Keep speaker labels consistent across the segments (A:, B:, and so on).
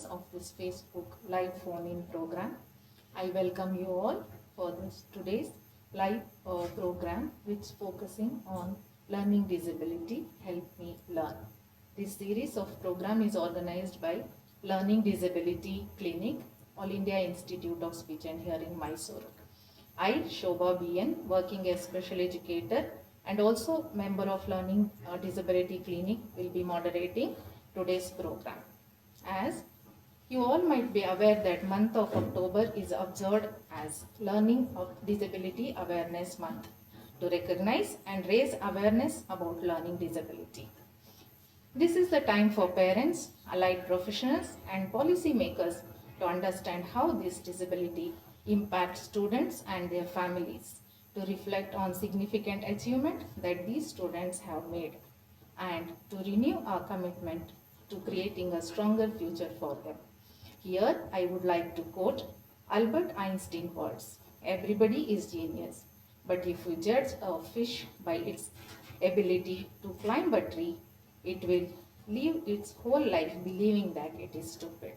A: of this Facebook live phone-in program. I welcome you all for this today's live program, which focusing on learning disability. Help me learn. This series of program is organized by Learning Disability Clinic, All India Institute of Speech and Hearing, MYSURU. I, Shobha BN, working as special educator and also member of Learning Disability Clinic, will be moderating today's program. As you all might be aware that month of October is observed as Learning of Disability Awareness Month to recognize and raise awareness about learning disability. This is the time for parents, allied professionals and policy makers to understand how this disability impacts students and their families, to reflect on significant achievement that these students have made, and to renew our commitment to creating a stronger future for them. Here I would like to quote Albert Einstein's words, "Everybody is genius, but if we judge a fish by its ability to climb a tree, it will live its whole life believing that it is stupid."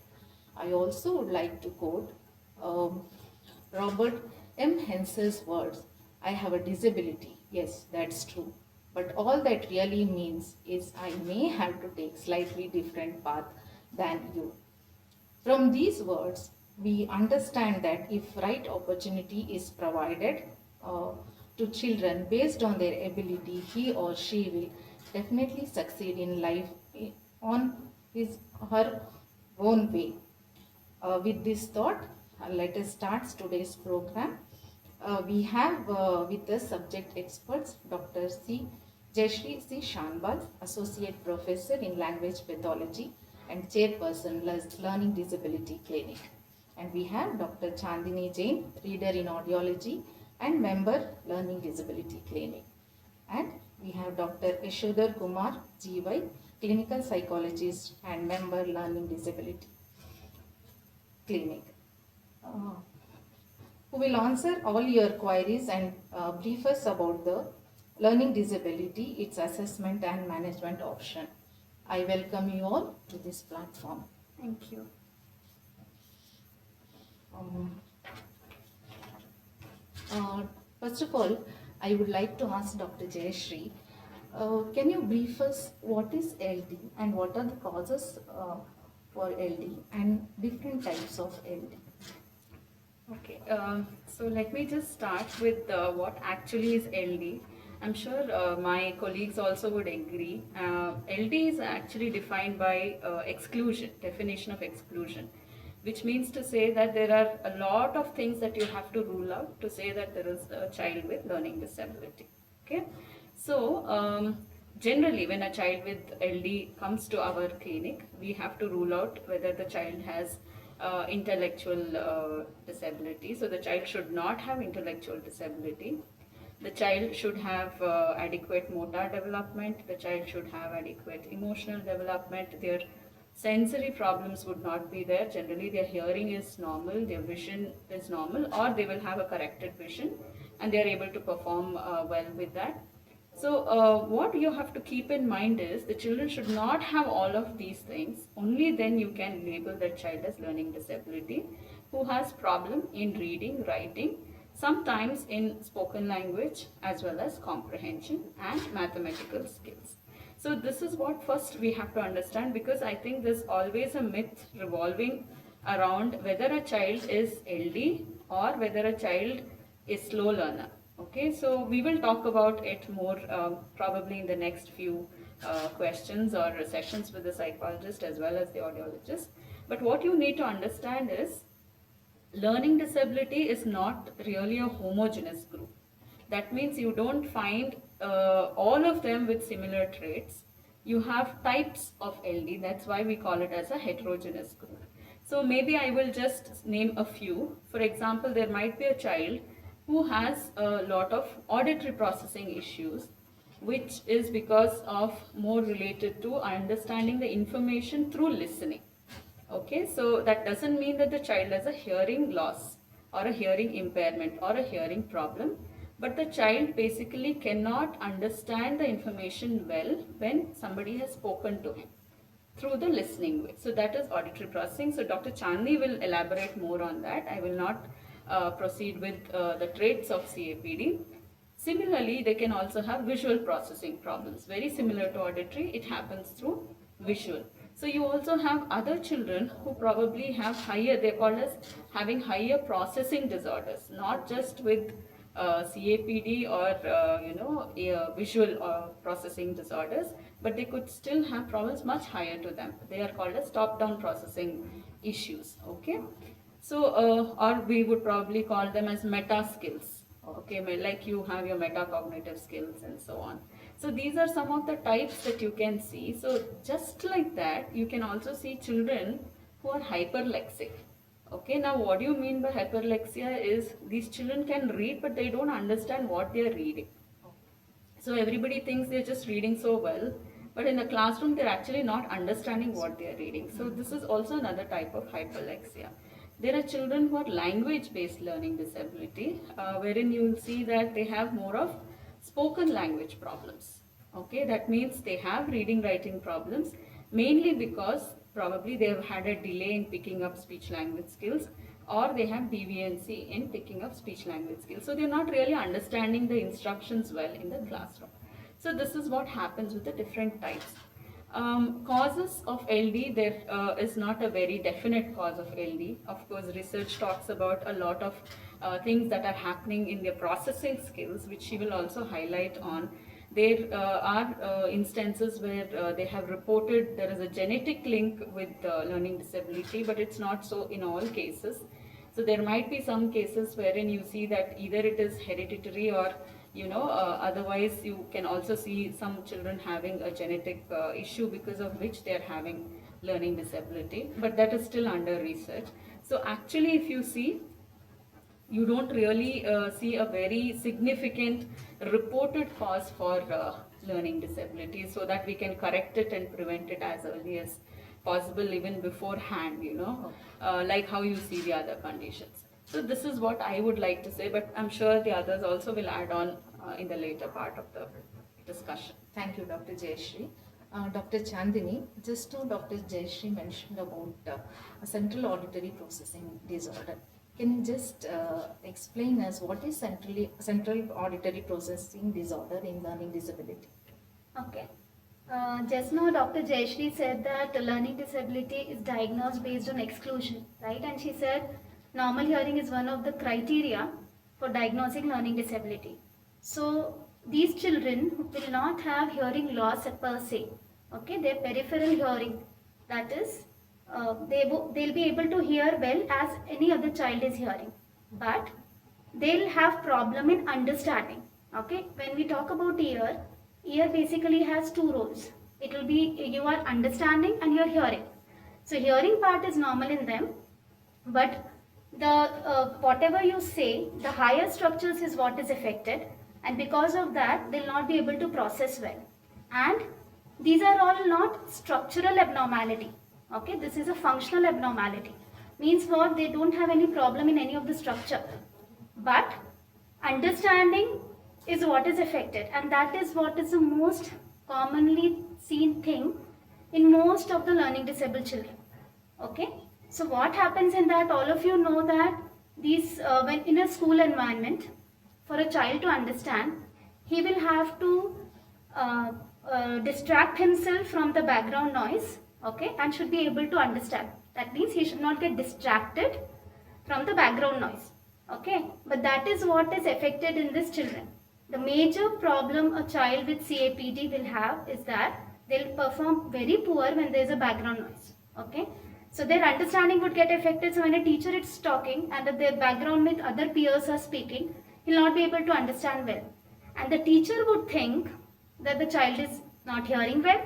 A: I also would like to quote Robert M. Hensel's words, "I have a disability. Yes, that's true. But all that really means is I may have to take slightly different path than you." From these words, we understand that if right opportunity is provided to children based on their ability, he or she will definitely succeed in life on his or her own way. With this thought, let us start today's program. We have with us subject experts, Dr. Jayashree C. Shanbal, Associate Professor in Language Pathology and Chairperson, Learning Disability Clinic. And we have Dr. Chandini Jain, Reader in Audiology and Member, Learning Disability Clinic. And we have Dr. Yashodhar Kumar, GY, Clinical Psychologist and Member, Learning Disability Clinic, who will answer all your queries and brief us about the learning disability, its assessment and management option. I welcome you all to this platform.
B: Thank you.
A: First of all, I would like to ask Dr. Jayashree, can you brief us what is LD and what are the causes for LD and different types of LD?
B: Okay, so let me just start with what actually is LD. I'm sure my colleagues also would agree. LD is actually defined by exclusion, definition of exclusion, which means to say that there are a lot of things that you have to rule out to say that there is a child with learning disability. Okay, so generally when a child with LD comes to our clinic, we have to rule out whether the child has intellectual disability. So the child should not have intellectual disability. The child should have adequate motor development. The child should have adequate emotional development. Their sensory problems would not be there. Generally their hearing is normal, their vision is normal, or they will have a corrected vision and they are able to perform well with that. So what you have to keep in mind is the children should not have all of these things. Only then you can label that child as learning disability, who has problem in reading, writing, sometimes in spoken language as well as comprehension and mathematical skills. So this is what first we have to understand, because I think there's always a myth revolving around whether a child is LD or whether a child is slow learner. Okay, so we will talk about it more probably in the next few questions or sessions with the psychologist as well as the audiologist. But what you need to understand is learning disability is not really a homogeneous group. That means you don't find all of them with similar traits. You have types of LD, that's why we call it as a heterogeneous group. So maybe I will just name a few. For example, there might be a child who has a lot of auditory processing issues, which is because of more related to understanding the information through listening. Okay, so that doesn't mean that the child has a hearing loss or a hearing impairment or a hearing problem, but the child basically cannot understand the information well when somebody has spoken to him. through the listening way. So that is auditory processing. So Dr. Chandni will elaborate more on that. I will not proceed with the traits of CAPD. Similarly, they can also have visual processing problems. Very similar to auditory, it happens through visual. So you also have other children who probably have higher, they're called as having higher processing disorders, not just with CAPD or visual processing disorders, but they could still have problems much higher to them. They are called as top-down processing issues. Okay, so or we would probably call them as meta skills. Okay, like you have your metacognitive skills and so on. So these are some of the types that you can see. So just like that, you can also see children who are hyperlexic. Okay, now what do you mean by hyperlexia is these children can read but they don't understand what they are reading. So everybody thinks they're just reading so well, but in the classroom they're actually not understanding what they are reading. So this is also another type of hyperlexia. There are children who are language-based learning disability, wherein you will see that they have more of spoken language problems. Okay, that means they have reading writing problems, mainly because probably they have had a delay in picking up speech language skills, or they have deviancy in picking up speech language skills. So they're not really understanding the instructions well in the classroom. So this is what happens with the different types. Causes of LD, there is not a very definite cause of LD. Of course, research talks about a lot of things that are happening in their processing skills, which she will also highlight on. There are instances where they have reported there is a genetic link with learning disability, but it's not so in all cases. So there might be some cases wherein you see that either it is hereditary or otherwise you can also see some children having a genetic issue because of which they are having learning disability, but that is still under research. So actually if you see, you don't really see a very significant reported cause for learning disability, so that we can correct it and prevent it as early as possible, even beforehand, like how you see the other conditions. So this is what I would like to say, but I'm sure the others also will add on in the later part of the discussion.
A: Thank you, Dr. Jayashree. Dr. Chandini, just to Dr. Jayashree mentioned about a central auditory processing disorder. Can you just explain us what is central auditory processing disorder in learning disability?
C: Okay. Just now Dr. Jayashree said that learning disability is diagnosed based on exclusion, right? And she said normal hearing is one of the criteria for diagnosing learning disability. So these children will not have hearing loss per se, okay? Their peripheral hearing, that is, they'll be able to hear well as any other child is hearing, but they'll have problem in understanding, okay? When we talk about ear basically has two roles. It will be you are understanding and you're hearing. So hearing part is normal in them, but the whatever you say, the higher structures is what is affected, and because of that they'll not be able to process well. And these are all not structural abnormality, okay? This is a functional abnormality. Means what? They don't have any problem in any of the structure, but understanding is what is affected, and that is what is the most commonly seen thing in most of the learning disabled children, okay? So what happens in that, all of you know that these when in a school environment, for a child to understand, he will have to distract himself from the background noise, okay, and should be able to understand. That means he should not get distracted from the background noise, okay? But that is what is affected in these children. The major problem a child with CAPD will have is that they'll perform very poor when there is a background noise, okay? So their understanding would get affected. So when a teacher is talking and their background with other peers are speaking, he'll not be able to understand well. And the teacher would think that the child is not hearing well,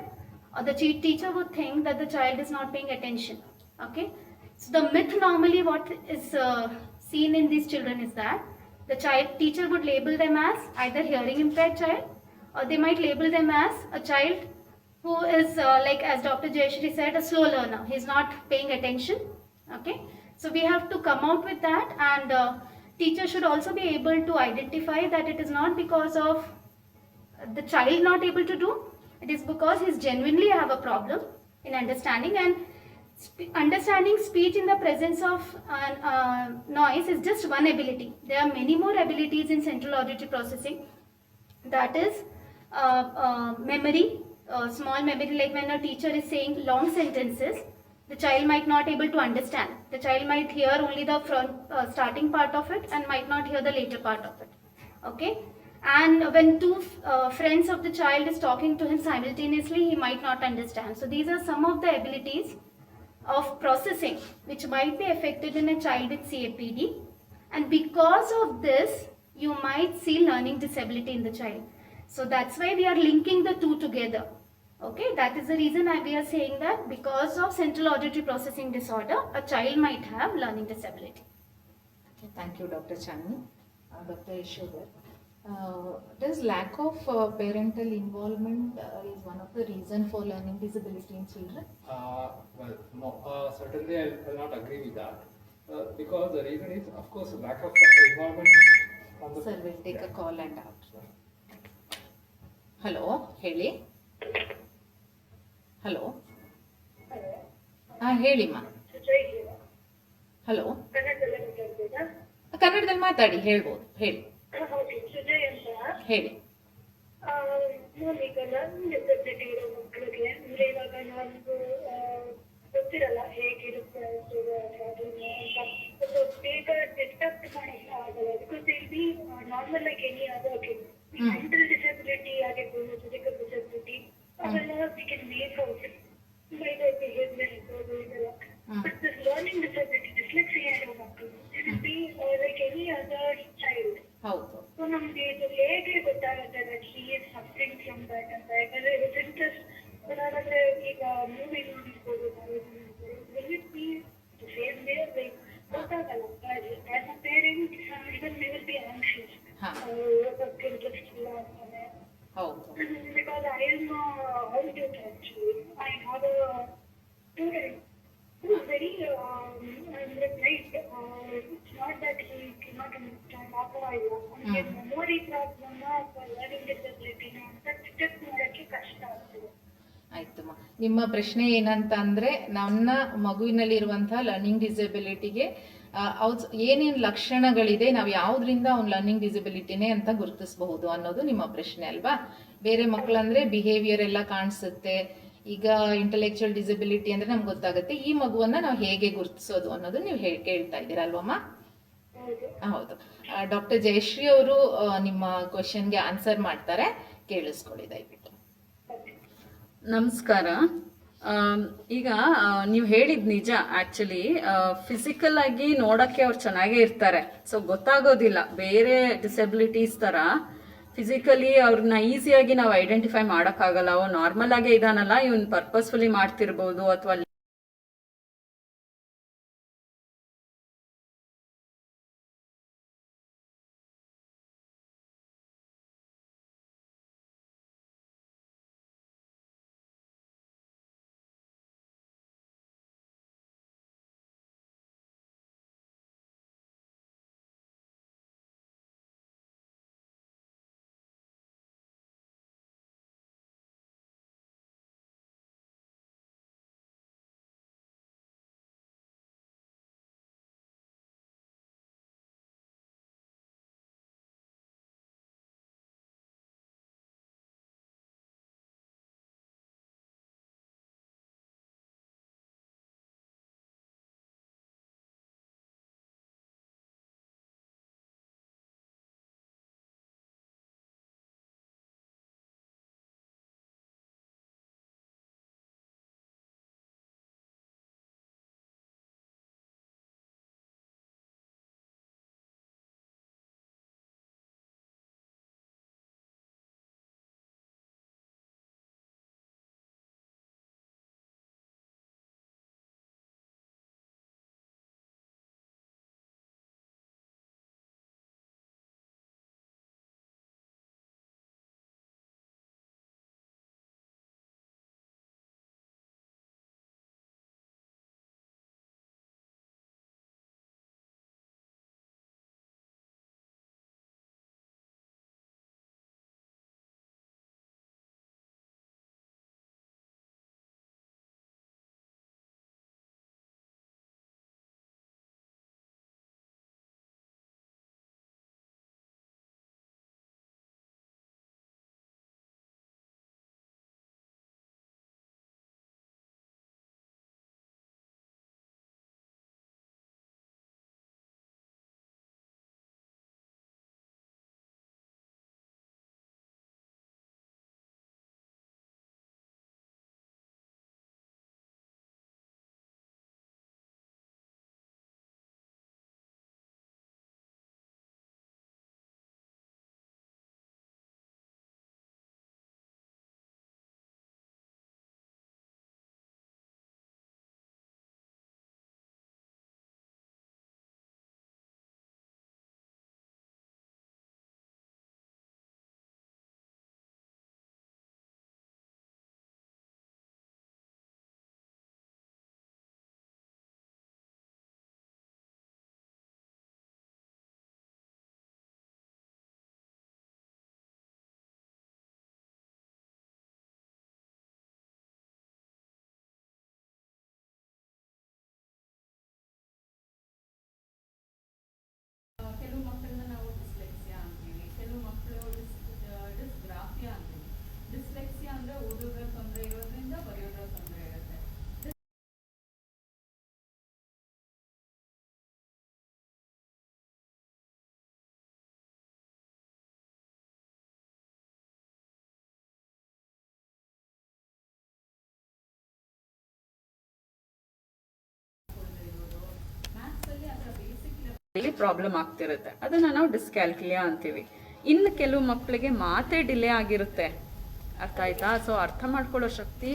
C: or the teacher would think that the child is not paying attention, okay? So the myth normally what is seen in these children is that the teacher would label them as either hearing impaired child, or they might label them as a child who is like as Dr. Jayashree said, a slow learner. He is not paying attention, okay? So we have to come out with that, and teacher should also be able to identify that it is not because of the child not able to do, it is because he genuinely have a problem, in understanding, and understanding speech in the presence of noise is just one ability. There are many more abilities in central auditory processing. That is memory, small memory, like when a teacher is saying long sentences, the child might not able to understand. The child might hear only the front starting part of it and might not hear the later part of it. Okay, and when two friends of the child is talking to him simultaneously, he might not understand. So these are some of the abilities of processing which might be affected in a child with CAPD, and because of this you might see learning disability in the child. So that's why we are linking the two together. Okay, that is the reason we are saying that because of central auditory processing disorder, a child might have learning disability.
A: Okay, thank you, Dr. Chani. Dr. Ishwar, does lack of parental involvement is one of the reason for learning disability in children?
D: Well, no, certainly I'll not agree with that. Because the reason is, of course, lack of involvement from the.
A: Sir, we'll take a call and out. Hello, ಹೇಳಿ. Hello, ಹಾಂ ಹೇಳಿಮ್ಮ. Hello, ಕನ್ನಡದಲ್ಲಿ ಮಾತಾಡಿ, ಹೇಳ್ಬೋದು, ಹೇಳಿ. ಹೇಳಿ.
E: ಈಗ learning disability ಇರೋ ಮಕ್ಕಳಿಗೆ ಅಂದ್ರೆ ಇವಾಗ ನಮ್ದು ಗೊತ್ತಿರಲ್ಲ ಹೇಗಿರುತ್ತೆ ಅದು ಬೇಗ ಡಿಟೆಕ್ಟ್ ಮಾಡಕ್ ಆಗಲ್ಲ. Because I'll be normal like any other kid. Mental disability ಆಗಿರ್ಬೋದು, ಫಿಸಿಕಲ್ ಡಿಸಬಿಲಿಟಿ ಅವೆಲ್ಲ we can make out by the behaviour ಇರ್ಬೋದು ಇದೆಲ್ಲ. But this learning disability dyslexia ಇರೋ ಮಕ್ಕಳು it will be like any other child.
A: ಹೌದು.
E: So ನಮ್ಗೆ ಇದು ಹೇಗೆ ಗೊತ್ತಾಗುತ್ತೆ that he is suffering from that ಅಂತ? ಯಾಕಂದ್ರೆ ಇದು ಇಂಟ್ರೆಸ್ಟ್ ನಾವಂದ್ರೆ ಈಗ ಮೂವಿ ನೋಡಿರ್ಬೋದು, will it be the same way? Like ಗೊತ್ತಾಗಲ್ಲ. As a parent even we will be anxious, ಓದಕ್ಕೆ ಇಂಟ್ರೆಸ್ಟ್ ಇಲ್ಲ ಅಂತಾನೆ.
A: ಹೌದು.
E: Because I am house tutor actually. I have a student who is very bright. It's not that he cannot understand. ಅವನಿಗೆ memory problem ಅಥವಾ learning ಡಿಸಬಿಲಿಟಿನ ಅಂತ detect ಮಾಡೋಕ್ಕೆ ಕಷ್ಟ ಆಗ್ತದೆ.
A: ಆಯ್ತಮ್ಮ, ನಿಮ್ಮ ಪ್ರಶ್ನೆ ಏನಂತ ಅಂದ್ರೆ ನನ್ನ ಮಗುವಿನಲ್ಲಿರುವಂತಹ ಲರ್ನಿಂಗ್ ಡಿಸಬಿಲಿಟಿಗೆ ಏನೇನು ಲಕ್ಷಣಗಳಿದೆ, ನಾವು ಯಾವ್ದ್ರಿಂದ ಅವ್ನ ಲರ್ನಿಂಗ್ ಡಿಸಬಿಲಿಟಿನೇ ಅಂತ ಗುರುತಿಸಬಹುದು ಅನ್ನೋದು ನಿಮ್ಮ ಪ್ರಶ್ನೆ ಅಲ್ವಾ? ಬೇರೆ ಮಕ್ಕಳಂದ್ರೆ ಬಿಹೇವಿಯರ್ ಎಲ್ಲ ಕಾಣಿಸುತ್ತೆ. ಈಗ ಇಂಟೆಲೆಕ್ಚುಯಲ್ ಡಿಸಬಿಲಿಟಿ ಅಂದ್ರೆ ನಮ್ಗೆ ಗೊತ್ತಾಗುತ್ತೆ. ಈ ಮಗುವನ್ನ ನಾವು ಹೇಗೆ ಗುರುತಿಸೋದು ಅನ್ನೋದು ನೀವು ಕೇಳ್ತಾ ಇದ್ದೀರಾ ಅಲ್ವಮ್ಮ? ಹೌದು. ಡಾಕ್ಟರ್ ಜಯಶ್ರೀ ಅವರು ನಿಮ್ಮ ಕ್ವಶನ್ಗೆ ಆನ್ಸರ್ ಮಾಡ್ತಾರೆ, ಕೇಳಿಸ್ಕೊಳ್ಳಿ ದಯವಿಟ್ಟು.
B: ನಮಸ್ಕಾರ. ಈಗ ನೀವು ಹೇಳಿದ್ ನಿಜ. ಆಕ್ಚುಲಿ ಫಿಸಿಕಲ್ ಆಗಿ ನೋಡಕ್ಕೆ ಅವ್ರು ಚೆನ್ನಾಗೇ ಇರ್ತಾರೆ, ಸೊ ಗೊತ್ತಾಗೋದಿಲ್ಲ. ಬೇರೆ ಡಿಸಬಿಲಿಟೀಸ್ ತರ ಫಿಸಿಕಲಿ ಅವ್ರನ್ನ ಈಸಿಯಾಗಿ ನಾವು ಐಡೆಂಟಿಫೈ ಮಾಡೋಕ್ಕಾಗಲ್ಲ. ಅವ್ ನಾರ್ಮಲ್ ಆಗೇ ಇದಾನಲ್ಲ, ಇವ್ನು ಪರ್ಪಸ್ಫುಲಿ ಮಾಡ್ತಿರ್ಬೋದು ಅಥವಾ ಪ್ರಾಬ್ಲಮ್ ಆಗ್ತಿರುತ್ತೆ, ಅದನ್ನ ನಾವು ಡಿಸ್ಕ್ಯಾಲ್ಕುಲಿಯಾ ಅಂತೀವಿ. ಇನ್ನು ಕೆಲವು ಮಕ್ಕಳಿಗೆ ಮಾತೇ ಡಿಲೇ ಆಗಿರುತ್ತೆ, ಅರ್ಥ ಆಯ್ತಾ? ಸೊ ಅರ್ಥ ಮಾಡ್ಕೊಳ್ಳೋ ಶಕ್ತಿ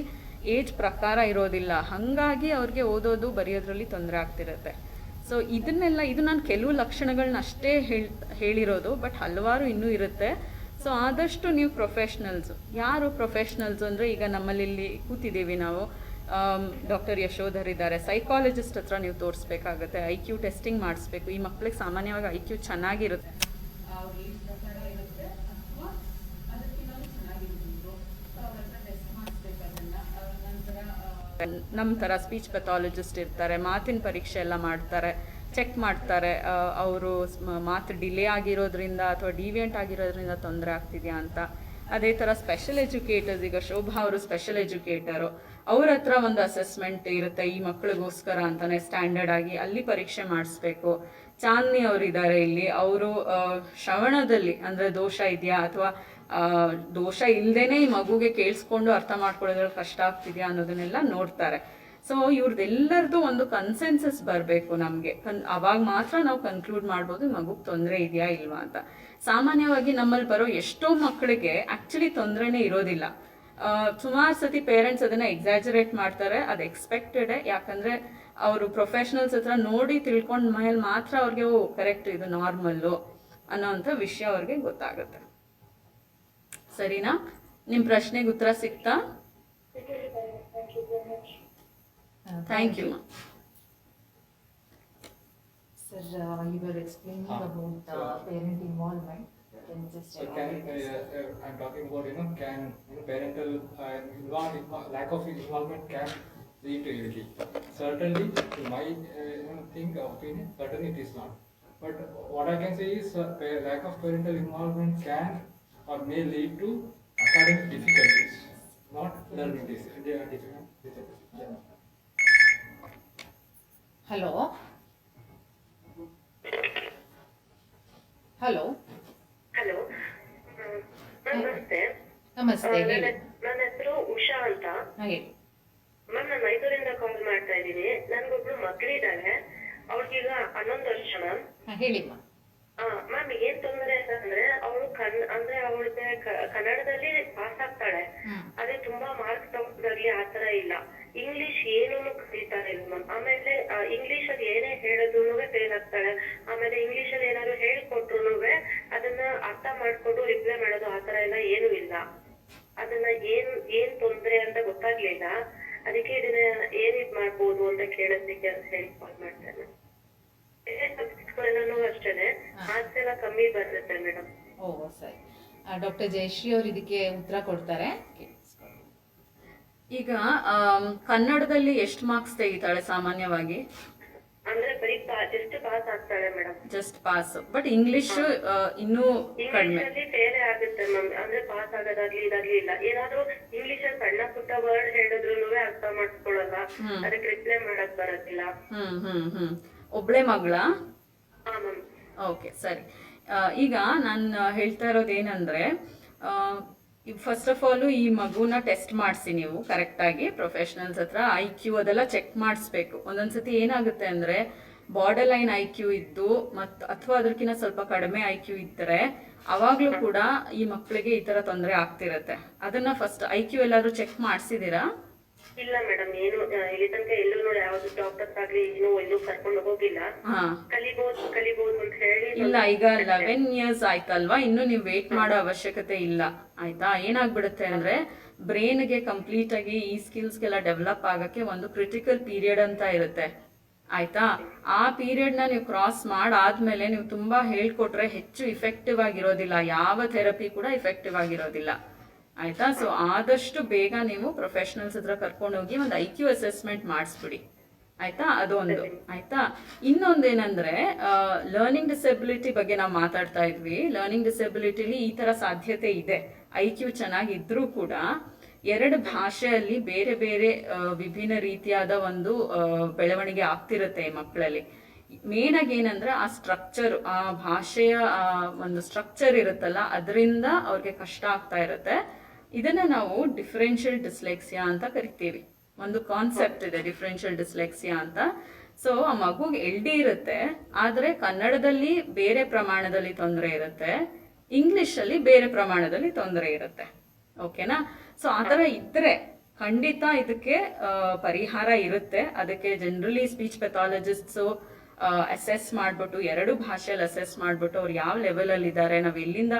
B: ಏಜ್ ಪ್ರಕಾರ ಇರೋದಿಲ್ಲ, ಹಾಗಾಗಿ ಅವ್ರಿಗೆ ಓದೋದು ಬರೆಯೋದ್ರಲ್ಲಿ ತೊಂದರೆ ಆಗ್ತಿರುತ್ತೆ. ಸೊ ಇದನ್ನೆಲ್ಲ, ಇದು ನಾನು ಕೆಲವು ಲಕ್ಷಣಗಳನ್ನ ಅಷ್ಟೇ ಹೇಳಿರೋದು, ಬಟ್ ಹಲವಾರು ಇನ್ನೂ ಇರುತ್ತೆ. ಸೊ ಆದಷ್ಟು ನೀವು ಪ್ರೊಫೆಷ್ನಲ್ಸು, ಯಾರು ಪ್ರೊಫೆಷ್ನಲ್ಸು ಅಂದರೆ ಈಗ ನಮ್ಮಲ್ಲಿ ಇಲ್ಲಿ ಕೂತಿದ್ದೀವಿ ನಾವು, ಡಾಕ್ಟರ್ ಯಶೋಧರ್ ಇದ್ದಾರೆ, ಸೈಕಾಲಜಿಸ್ಟ್ ಹತ್ರ ನೀವು ತೋರಿಸ್ಬೇಕಾಗುತ್ತೆ, IQ ಟೆಸ್ಟಿಂಗ್ ಮಾಡಿಸ್ಬೇಕು. ಈ ಮಕ್ಕಳಿಗೆ ಸಾಮಾನ್ಯವಾಗಿ IQ ಚೆನ್ನಾಗಿರುತ್ತೆ, ನಮ್ಮ ಥರ ಸ್ಪೀಚ್ ಪೆಥಾಲಜಿಸ್ಟ್ ಇರ್ತಾರೆ, ಮಾತಿನ ಪರೀಕ್ಷೆ ಎಲ್ಲ ಮಾಡ್ತಾರೆ, ಚೆಕ್ ಮಾಡ್ತಾರೆ ಅವರು ಮಾತು ಡಿಲೇ ಆಗಿರೋದ್ರಿಂದ ಅಥವಾ ಡಿವಿಯಂಟ್ ಆಗಿರೋದ್ರಿಂದ ತೊಂದರೆ ಆಗ್ತಿದೆಯಾ ಅಂತ. ಅದೇ ಥರ ಸ್ಪೆಷಲ್ ಎಜುಕೇಟರ್ಸ್, ಈಗ ಶೋಭಾ ಅವರು ಸ್ಪೆಷಲ್ ಎಜುಕೇಟರು, ಅವ್ರ ಹತ್ರ ಒಂದು ಅಸೆಸ್ಮೆಂಟ್ ಇರುತ್ತೆ ಈ ಮಕ್ಕಳಿಗೋಸ್ಕರ ಅಂತಾನೆ ಸ್ಟ್ಯಾಂಡರ್ಡ್ ಆಗಿ, ಅಲ್ಲಿ ಪರೀಕ್ಷೆ ಮಾಡಿಸ್ಬೇಕು. ಚಾಂದ್ನಿ ಅವರಿದ್ದಾರೆ ಇಲ್ಲಿ, ಅವರು ಶ್ರವಣದಲ್ಲಿ ಅಂದರೆ ದೋಷ ಇದೆಯಾ ಅಥವಾ ದೋಷ ಇಲ್ಲದೇನೆ ಈ ಮಗುಗೆ ಕೇಳಿಸ್ಕೊಂಡು ಅರ್ಥ ಮಾಡ್ಕೊಳ್ಳೋದ್ರಲ್ಲಿ ಕಷ್ಟ ಆಗ್ತಿದೆಯಾ ಅನ್ನೋದನ್ನೆಲ್ಲ ನೋಡ್ತಾರೆ. ಸೊ ಇವ್ರದ್ದೆಲ್ಲರದು ಒಂದು ಕನ್ಸೆನ್ಸಸ್ ಬರಬೇಕು ನಮಗೆ, ಅವಾಗ ಮಾತ್ರ ನಾವು ಕನ್ಕ್ಲೂಡ್ ಮಾಡ್ಬೋದು ಮಗುಗೆ ತೊಂದರೆ ಇದೆಯಾ ಇಲ್ವಾ ಅಂತ. ಸಾಮಾನ್ಯವಾಗಿ ನಮ್ಮಲ್ಲಿ ಬರೋ ಎಷ್ಟೋ ಮಕ್ಕಳಿಗೆ ಆ್ಯಕ್ಚುಲಿ ತೊಂದರೆನೇ ಇರೋದಿಲ್ಲ. ಸುಮಾರು ಸತಿ ಪೇರೆಂಟ್ಸ್ ಅದನ್ನು ಎಕ್ಸಾಜರೇಟ್ ಮಾಡ್ತಾರೆ, ಅದು ಎಕ್ಸ್ಪೆಕ್ಟೆಡೇ, ಯಾಕಂದರೆ ಅವರು ಪ್ರೊಫೆಷ್ನಲ್ಸ್ ಹತ್ರ ನೋಡಿ ತಿಳ್ಕೊಂಡ ಮೇಲೆ ಮಾತ್ರ ಅವ್ರಿಗೆ ಕರೆಕ್ಟ್ ಇದು ನಾರ್ಮಲ್ಲು ಅನ್ನೋವಂಥ ವಿಷಯ ಅವ್ರಿಗೆ ಗೊತ್ತಾಗುತ್ತೆ. ಸರಿನಾ? ನಿಮ್ಮ ಪ್ರಶ್ನೆಗೆ ಉತ್ತರ ಸಿಗ್ತಾ? Thank you.
A: Sir, you were explaining about parent involvement. Can you just
D: I'm talking about, can parental lack of involvement can lead to ADHD. Certainly, in my opinion, certainly it is not. But what I can say is lack of parental involvement can or may lead to academic difficulties, not learning difficulties.
A: Hello. Hello.
E: Hello, ನಮಸ್ತೆ.
A: ನಮಸ್ತೆ, ಹೇಳಿ.
E: ನನ್ನ ಹೆಸರು ಉಷಾ ಅಂತ.
A: ಹೇಳಿ
E: ma'am, ನಾನು ಮೈಸೂರಿಂದ ಕಾಲ್ ಮಾಡ್ತಾ ಇದ್ದೀನಿ. ನನ್ಗೊಬ್ಳು ಮಗಳಿದ್ದಾಳೆ, ಅವ್ಳಿಗೀಗ 11 ವರ್ಷ ಮ್ಯಾಮ್.
A: ಹೇಳಿಮ್ಮ.
E: ಮ್ಯಾಮ್, ಏನ್ ತೊಂದರೆ ಅಂತಂದ್ರೆ ಅವಳು ಅಂದ್ರೆ ಅವಳಿಗೆ ಕನ್ನಡದಲ್ಲಿ ಪಾಸ್ ಆಗ್ತಾಳೆ, ಅದೇ ತುಂಬಾ ಮಾರ್ಕ್ಸ್ ತಗೊಳ್ಳೋದಾಗ್ಲಿ ಆತರ ಇಲ್ಲ. ಇಂಗ್ಲಿಷ್ ಏನೂ ಕಲಿತಾರೆ ಇಲ್ಲ ಮ್ಯಾಮ್. ಆಮೇಲೆ ಇಂಗ್ಲಿಷ್ ಅಲ್ಲಿ ಏನೇ ಹೇಳಿದ್ರು ಫೇಲ್ ಆಗ್ತಾಳೆ. ಆಮೇಲೆ ಇಂಗ್ಲಿಷ್ ಅಲ್ಲಿ ಏನಾದ್ರು ಹೇಳ್ಕೊಟ್ರು ಅದನ್ನ ಅರ್ಥ ಮಾಡ್ಕೊಂಡು ರಿಪ್ಲೈ ಮಾಡೋದು ಆತರ ಎಲ್ಲ ಏನು ಇಲ್ಲ. ಅದನ್ನ ಏನ್ ತೊಂದ್ರೆ ಅಂತ ಗೊತ್ತಾಗ್ಲಿಲ್ಲ, ಅದಕ್ಕೆ ಇದನ್ನ ಏನ್ ಇದ್ ಮಾಡ್ಬೋದು ಅಂತ ಕೇಳೋದಕ್ಕೆ ಅಂತ ಹೇಳಿ ಕಾಲ್ ಮಾಡ್ತೇನೆ. ಅಷ್ಟೇನೆ ಮಾರ್ಕ್ಸ್ ಎಲ್ಲ ಕಮ್ಮಿ ಬರುತ್ತೆ ಮೇಡಮ್.
A: ಓ ಸರಿ, ಡಾಕ್ಟರ್ ಜಯಶ್ರೀ ಅವರು ಇದಕ್ಕೆ ಉತ್ತರ ಕೊಡ್ತಾರೆ.
B: ಈಗ ಕನ್ನಡದಲ್ಲಿ ಎಷ್ಟು ಮಾರ್ಕ್ಸ್ ತೆಗಿತಾಳೆ ಸಾಮಾನ್ಯವಾಗಿ?
E: ಅಂದ್ರೆ ಬರೀ ಜಸ್ಟ್ ಪಾಸ್ ಆಗ್ತಾಳೆ madam.
B: Just pass, but English ಇನ್ನೂ ಕಡಿಮೆ.
E: ಫೇಲ್ ಆಗುತ್ತೆ ಮ್ಯಾಮ್. ಅಂದ್ರೆ ಪಾಸ್ ಆಗೋದಾಗ್ಲಿ ಇದಾಗ್ಲಿ ಇಲ್ಲ. ಏನಾದ್ರು ಇಂಗ್ಲಿಷ್ ಅಲ್ಲಿ ಸಣ್ಣ ಪುಟ್ಟ ವರ್ಡ್ ಹೇಳಿದ್ರು ಅರ್ಥ ಮಾಡ್ಕೊಳ್ಳಲ್ಲ, ಅದಕ್ಕೆ ರಿಪ್ಲೈ ಮಾಡಕ್ ಬರೋದಿಲ್ಲ.
B: ಒಬ್ಳೆ ಮಗಳ?
E: ಹಾ ಮ್ಯಾಮ್.
B: ಓಕೆ, ಸರಿ. ಈಗ ನಾನು ಹೇಳ್ತಾ ಇರೋದೇನಂದ್ರೆ, ಫಸ್ಟ್ ಆಫ್ ಆಲ್ ಈ ಮಗುನ ಟೆಸ್ಟ್ ಮಾಡಿಸಿ ನೀವು ಕರೆಕ್ಟಾಗಿ ಪ್ರೊಫೆಷನಲ್ಸ್ ಹತ್ರ. IQ ಅದೆಲ್ಲ ಚೆಕ್ ಮಾಡಿಸ್ಬೇಕು. ಒಂದೊಂದ್ಸತಿ ಏನಾಗುತ್ತೆ ಅಂದರೆ ಬಾರ್ಡರ್ ಲೈನ್ IQ ಇದ್ದು ಅಥವಾ ಅದಕ್ಕಿಂತ ಸ್ವಲ್ಪ ಕಡಿಮೆ IQ ಇದ್ದರೆ ಅವಾಗಲೂ ಕೂಡ ಈ ಮಕ್ಕಳಿಗೆ ಈ ಥರ ತೊಂದರೆ ಆಗ್ತಿರತ್ತೆ. ಅದನ್ನ ಫಸ್ಟ್ IQ ಎಲ್ಲಾದರೂ ಚೆಕ್ ಮಾಡಿಸಿದ್ದೀರಾ?
E: ಇಲ್ಲ ಮೇಡಮ್, ಏನು ಇಲ್ಲಿ ತನಕ ಎಲ್ಲೂ ನೋಡಿ ಯಾವ್ದು ಡಾಕ್ಟರ್ಸ್ ಆಗ್ಲಿ ಏನು ಎಲ್ಲೂ ಕರ್ಕೊಂಡು ಹೋಗಿಲ್ಲ. ಕಲಿಬಹುದು ಅಂತ ಹೇಳಿ.
B: ಇಲ್ಲ, ಈಗ 11 years ಆಯ್ತಲ್ವಾ, ಇನ್ನು ನೀವು ವೇಟ್ ಮಾಡೋ ಅವಶ್ಯಕತೆ ಇಲ್ಲ, ಆಯ್ತಾ? ಏನಾಗ್ಬಿಡುತ್ತೆ ಅಂದ್ರೆ ಬ್ರೈನ್ಗೆ ಕಂಪ್ಲೀಟ್ ಆಗಿ ಈ ಸ್ಕಿಲ್ಸ್ಗೆಲ್ಲ ಡೆವಲಪ್ ಆಗಕ್ಕೆ ಒಂದು ಕ್ರಿಟಿಕಲ್ ಪೀರಿಯಡ್ ಅಂತ ಇರುತ್ತೆ, ಆಯ್ತಾ? ಆ ಪೀರಿಯಡ್ ನ ನೀವು ಕ್ರಾಸ್ ಮಾಡಾದ್ಮೇಲೆ ನೀವು ತುಂಬಾ ಹೇಳ್ಕೊಟ್ರೆ ಹೆಚ್ಚು ಇಫೆಕ್ಟಿವ್ ಆಗಿರೋದಿಲ್ಲ, ಯಾವ ಥೆರಪಿ ಕೂಡ ಇಫೆಕ್ಟಿವ್ ಆಗಿರೋದಿಲ್ಲ, ಆಯ್ತಾ? ಸೊ ಆದಷ್ಟು ಬೇಗ ನೀವು ಪ್ರೊಫೆಷನಲ್ಸ್ ಹತ್ರ ಕರ್ಕೊಂಡು ಹೋಗಿ ಒಂದು IQ ಅಸೆಸ್ಮೆಂಟ್ ಮಾಡಿಸ್ಬಿಡಿ, ಆಯ್ತಾ? ಅದೊಂದು, ಆಯ್ತಾ? ಇನ್ನೊಂದೇನಂದ್ರೆ ಲರ್ನಿಂಗ್ ಡಿಸೆಬಿಲಿಟಿ ಬಗ್ಗೆ ನಾವು ಮಾತಾಡ್ತಾ ಇದ್ವಿ. ಲರ್ನಿಂಗ್ ಡಿಸೆಬಿಲಿಟಿಲಿ ಈ ತರ ಸಾಧ್ಯತೆ ಇದೆ. IQ ಚೆನ್ನಾಗಿದ್ರೂ ಕೂಡ ಎರಡು ಭಾಷೆಯಲ್ಲಿ ಬೇರೆ ಬೇರೆ ವಿಭಿನ್ನ ರೀತಿಯಾದ ಒಂದು ಬೆಳವಣಿಗೆ ಆಗ್ತಿರುತ್ತೆ ಈ ಮಕ್ಕಳಲ್ಲಿ. ಮೇನ್ ಆಗಿ ಏನಂದ್ರೆ ಆ ಸ್ಟ್ರಕ್ಚರ್, ಆ ಭಾಷೆಯ ಒಂದು ಸ್ಟ್ರಕ್ಚರ್ ಇರುತ್ತಲ್ಲ, ಅದರಿಂದ ಅವ್ರಿಗೆ ಕಷ್ಟ ಆಗ್ತಾ ಇರುತ್ತೆ. ಇದನ್ನ ನಾವು ಡಿಫರೆನ್ಷಿಯಲ್ ಡಿಸ್ಲೆಕ್ಸಿಯಾ ಅಂತ ಕರಿತೀವಿ. ಒಂದು ಕಾನ್ಸೆಪ್ಟ್ ಇದೆ ಡಿಫರೆನ್ಷಿಯಲ್ ಡಿಸ್ಲೆಕ್ಸಿಯಾ ಅಂತ. ಸೊ ಆ ಮಗುಗೆ LD ಇರುತ್ತೆ, ಆದರೆ ಕನ್ನಡದಲ್ಲಿ ಬೇರೆ ಪ್ರಮಾಣದಲ್ಲಿ ತೊಂದರೆ ಇರುತ್ತೆ, ಇಂಗ್ಲಿಷಲ್ಲಿ ಬೇರೆ ಪ್ರಮಾಣದಲ್ಲಿ ತೊಂದರೆ ಇರುತ್ತೆ. ಓಕೆನಾ? ಸೊ ಆ ಥರ ಇದ್ರೆ ಖಂಡಿತ ಇದಕ್ಕೆ ಪರಿಹಾರ ಇರುತ್ತೆ. ಅದಕ್ಕೆ ಜನರಲಿ ಸ್ಪೀಚ್ ಪೆಥಾಲಜಿಸ್ಟ್ಸು ಅಸೆಸ್ ಮಾಡಿಬಿಟ್ಟು, ಎರಡು ಭಾಷೆಯಲ್ಲಿ ಅಸೆಸ್ ಮಾಡಿಬಿಟ್ಟು ಅವ್ರು ಯಾವ ಲೆವೆಲಲ್ಲಿ ಇದ್ದಾರೆ, ನಾವು ಎಲ್ಲಿಂದ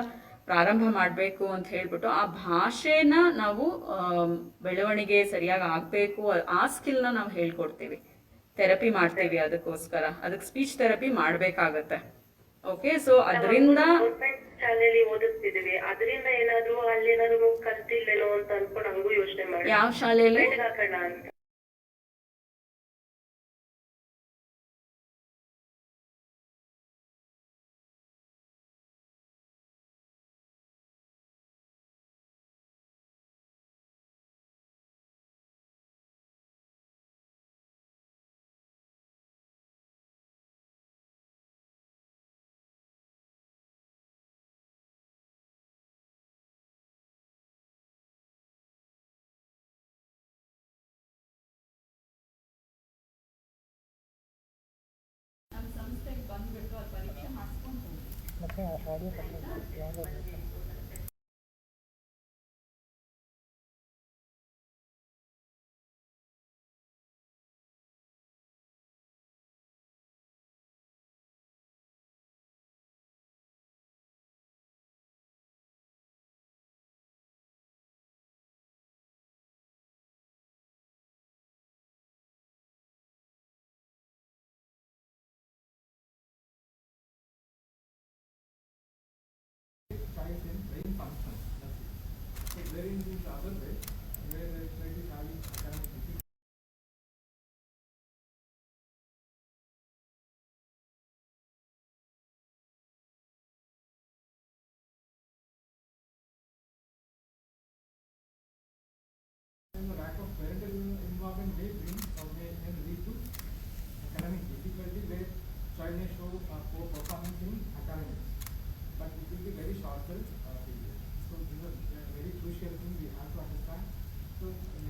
B: ಪ್ರಾರಂಭ ಮಾಡಬೇಕು ಅಂತ ಹೇಳ್ಬಿಟ್ಟು ಆ ಭಾಷೆನ ನಾವು ಬೆಳವಣಿಗೆ ಸರಿಯಾಗಿ ಆಗಬೇಕು, ಆ ಸ್ಕಿಲ್ನ ನಾವು ಹೇಳ್ಕೊಡ್ತೀವಿ, ಥೆರಪಿ ಮಾಡ್ತೀವಿ. ಅದಕ್ಕೆ ಸ್ಪೀಚ್ ಥೆರಪಿ ಮಾಡಬೇಕಾಗತ್ತೆ. ಓಕೆ, ಸೊ ಅದರಿಂದ
F: ಶಾಲೆಯಲ್ಲಿ ಓದಿಸ್ತಿದೀವಿ, ಅದರಿಂದ ಏನಾದ್ರು ಅಲ್ಲಿ ಏನಾದ್ರು ಕಲ್ತಿಲ್ಲೇನೋ ಅಂತ ಅನ್ಕೊಂಡು ಹಂಗೂ ಯೋಚನೆ ಮಾಡಿ.
B: ಯಾವ ಶಾಲೆಯಲ್ಲಿ?
F: ಹಾಕೋಣ ಅಂತ.
D: brain function. So there is this other way where they try to having academic difficulty. The lack of parental involvement may bring or may lead to academic difficulty where child may show poor performance in academics, but it will be very short-term period. So this is a very crucial thing we have to understand. So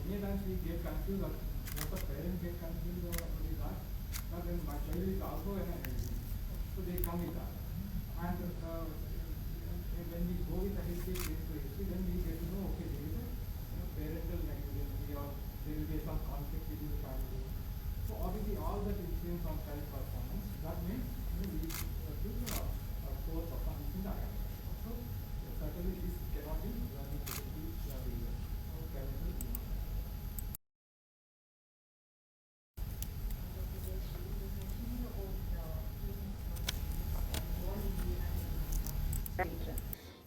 D: many times we get confused, or most of parents get confused with that. But then my child is also an LD, so they come with that. And when we go with a history, then we get to know, okay, there is a parental negligence, or there will be some conflict within the family. So obviously all that influence on child performance that may lead to poor performance in the academics. So certainly this cannot be learning disability reason or parental involvement.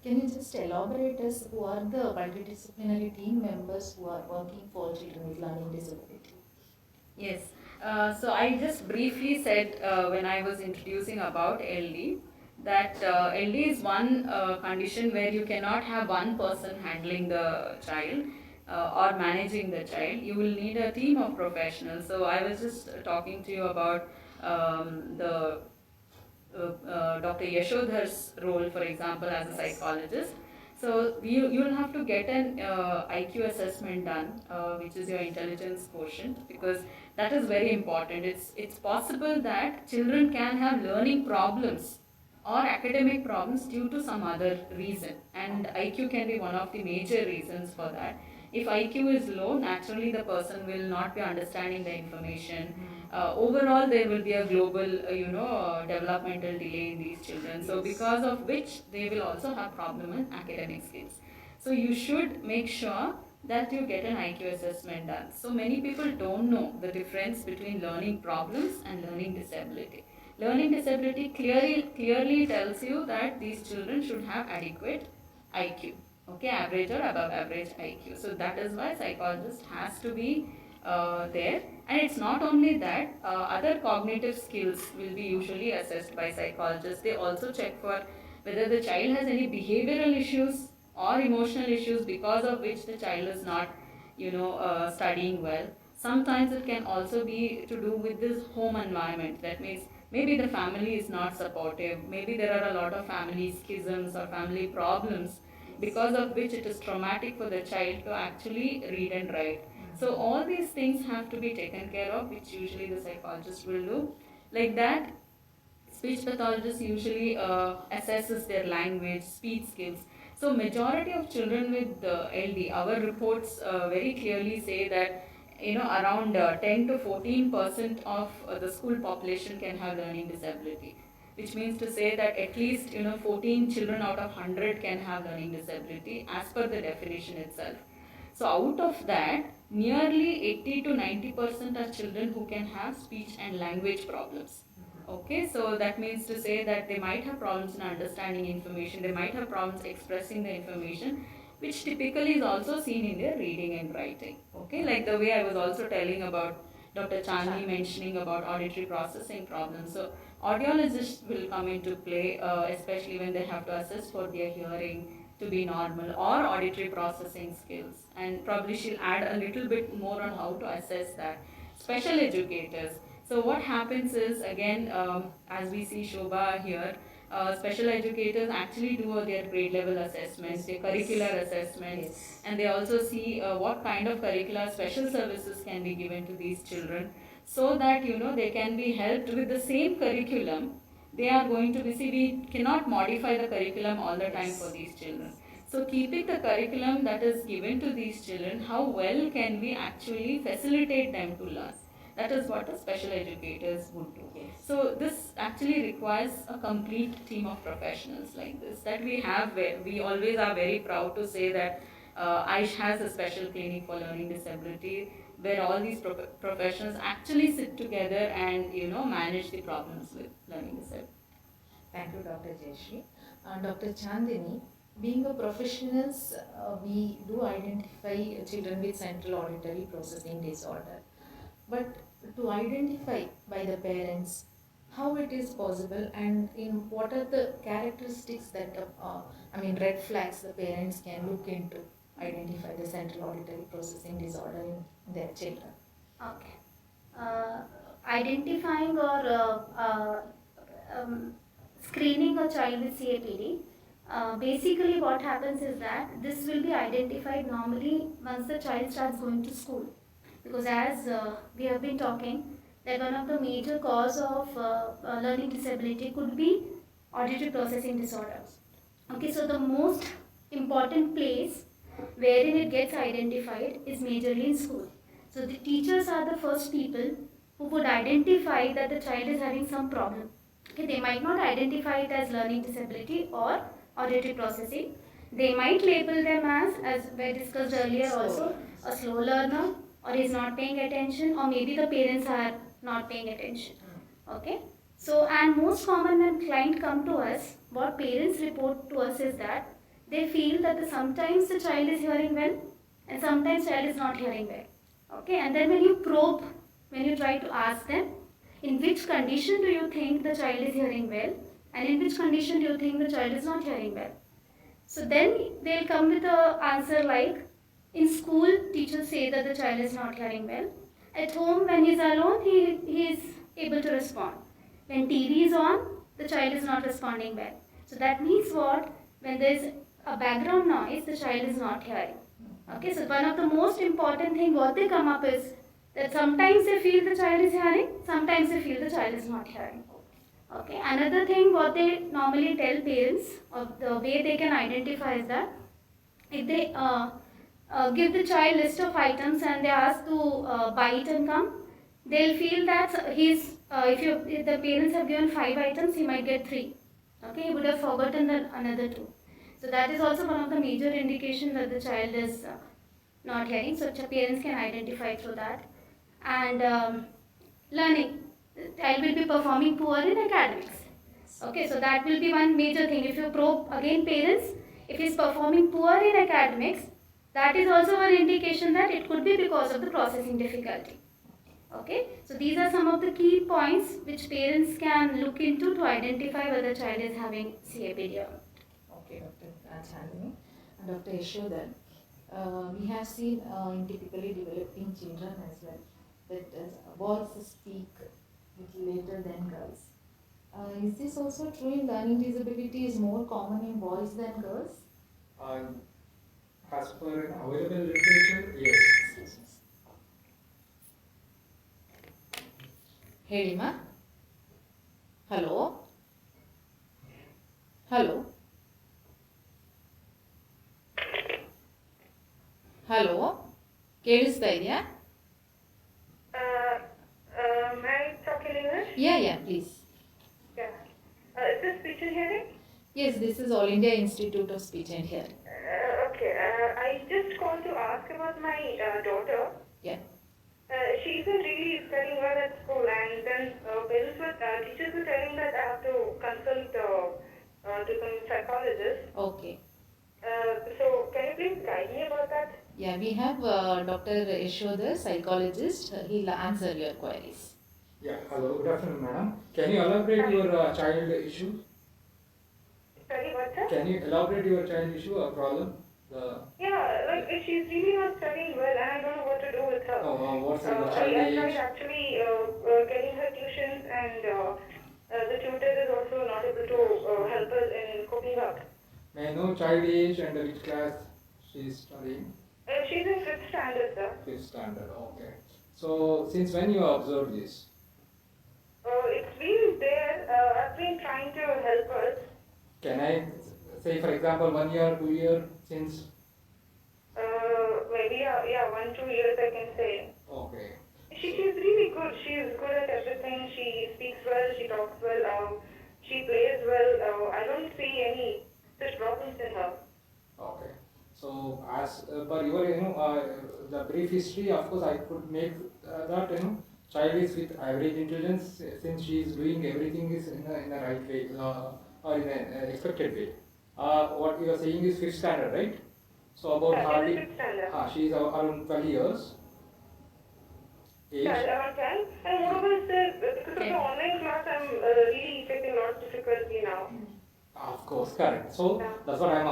A: Can you just elaborate us who are the multidisciplinary team members who are working for children with learning disability?
B: Yes. So I just briefly said when I was introducing about LD that LD is one condition where you cannot have one person handling the child or managing the child. You will need a team of professionals. So I was just talking to you about the Dr. Yashodhar's role, for example, as a psychologist. So you will have to get an IQ assessment done, which is your intelligence quotient, because that is very important. It's possible that children can have learning problems or academic problems due to some other reason, and IQ can be one of the major reasons for that. If IQ is low, naturally the person will not be understanding the information. Overall, there will be a global, developmental delay in these children. So because of which they will also have problem in academic skills. So you should make sure that you get an IQ assessment done. So many people don't know the difference between learning problems and learning disability. Learning disability clearly tells you that these children should have adequate IQ. Okay, average or above average IQ. So that is why psychologist has to be there. And it's not only that, other cognitive skills will be usually assessed by psychologists. They also check for whether the child has any behavioral issues or emotional issues because of which the child is not, studying well. Sometimes it can also be to do with this home environment. That means maybe the family is not supportive. Maybe there are a lot of family schisms or family problems, because of which it is traumatic for the child to actually read and write. So all these things have to be taken care of, which usually the psychologist will do. Like that, speech pathologist usually assesses their language, speech skills. So majority of children with LD, our reports very clearly say that around 10 to 14% of the school population can have learning disability, which means to say that at least 14 children out of 100 can have learning disability as per the definition itself. So out of that, nearly 80 to 90% are children who can have speech and language problems. Okay, so that means to say that they might have problems in understanding information, they might have problems expressing the information, which typically is also seen in their reading and writing. Okay, like the way I was also telling about Dr. Chandni mentioning about auditory processing problems. So audiologists will come into play, especially when they have to assess for their hearing to be normal or auditory processing skills. And probably she'll add a little bit more on how to assess that. Special educators. So what happens is, again, as we see Shobha here, special educators actually do their grade level assessments, their curricular assessments, and they also see what kind of curricular special services can be given to these children, so that they can be helped with the same curriculum. They are going to be, see, we cannot modify the curriculum all the time for these children. So keeping the curriculum that is given to these children, how well can we actually facilitate them to learn? That is what the special educators would do. So this actually requires a complete team of professionals like this that we have. We always are very proud to say that AIISH has a special clinic for learning disability, where all these professionals actually sit together and manage the problems with learning disability.
A: Thank you, Dr. Jayashree. Dr. Chandini, being a professionals, we do identify children with central auditory processing disorder. But to identify by the parents how it is possible, and in what are the characteristics that red flags the parents can look into identify the central auditory processing disorder in their children.
C: Okay. Identifying or screening a child with CAPD, basically what happens is that this will be identified normally once the child starts going to school. Because as we have been talking, that one of the major cause of learning disability could be auditory processing disorders. Okay, so the most important place wherein it gets identified is majorly in school. So the teachers are the first people who would identify that the child is having some problem. Okay, they might not identify it as learning disability or auditory processing. They might label them as we discussed earlier also, a slow learner, or is not paying attention, or maybe the parents are not paying attention. Okay, so and most common when client come to us, what parents report to us is that they feel that sometimes the child is hearing well and sometimes child is not hearing well. Okay, and then when you probe, when you try to ask them in which condition do you think the child is hearing well and in which condition do you think the child is not hearing well, so then they'll come with a answer like, in school, teachers say that the child is not hearing well. At home, when he's alone, he is able to respond. When TV is on, the child is not responding well. So that means what? When there is a background noise, the child is not hearing. Okay, so one of the most important thing what they come up is that sometimes they feel the child is hearing, sometimes they feel the child is not hearing. Okay, another thing what they normally tell parents, or the way they can identify is that if they give the child list of items and they ask to buy it and come, they'll feel that if the parents have given 5 items, he might get 3. Okay, he would have forgotten the another 2. So that is also one of the major indications that the child is not hearing. So parents can identify through that. And learning, the child will be performing poor in academics. Okay, so that will be one major thing. If you probe again parents, if he is performing poor in academics, that is also an indication that it could be because of the processing difficulty. Okay, so these are some of the key points which parents can look into to identify whether the child is having CAPD or not.
A: Okay, Dr. Chandni and Dr. Yashodhan, we have seen in typically developing children as well that boys speak little later than girls. Is this also true in learning disability is more common in boys than girls?
D: As per available literature, yes.
A: ಹೇಳಿಮ್ಮ. Hello hello hello ಕೇಳಿಸ್ತಾ ಇದೆಯಾ?
F: May I talk in English?
A: Yeah please.
F: Yeah. Is this speech and hearing?
A: Yes, this is All India Institute of Speech and Hearing.
F: Okay. I just called to ask about my daughter.
A: Yeah.
F: She isn't really studying well at school, and then teachers were telling that I have to consult to some psychologist.
A: Okay.
F: So can you please guide me about that?
A: Yeah, we have Dr. Yashoda, psychologist. He'll answer your queries.
D: Yeah, hello, good afternoon, madam. Can you elaborate your child issue?
F: Sorry, what's that?
D: Can you elaborate your child issue or problem?
F: Yeah, like she's really not studying well, and I don't know what to do with her.
D: What's the
F: I
D: child
F: tried
D: age?
F: actually getting her tuitions, and the tutor is also not able to help us in coping up.
D: May I know child age and which class she is studying?
F: She's in 5th standard, sir.
D: 5th standard, okay. So, since when you observed this?
F: It's been there. I've been trying to help us.
D: Can I say, for example, 1 year, 2 year since?
F: Maybe 1-2 years I can say.
D: Okay.
F: She's really good. She's good at everything. She speaks well. She talks well. She plays well. I don't see any such problems in her.
D: Okay. So, as per your, the brief history, of course, I could make that, child is with average intelligence since she is doing everything is in a right way or in an expected way. What you are saying is 5th standard, right? So, about
F: Yeah,
D: hardly,
F: she's in 5th standard.
D: she is around 12 years. Age?
F: Yeah, around 10. And moreover, sir, because of the online class, I'm really facing a lot of difficulty now.
D: Of course, correct. So,
F: Yeah.
D: that's what I'm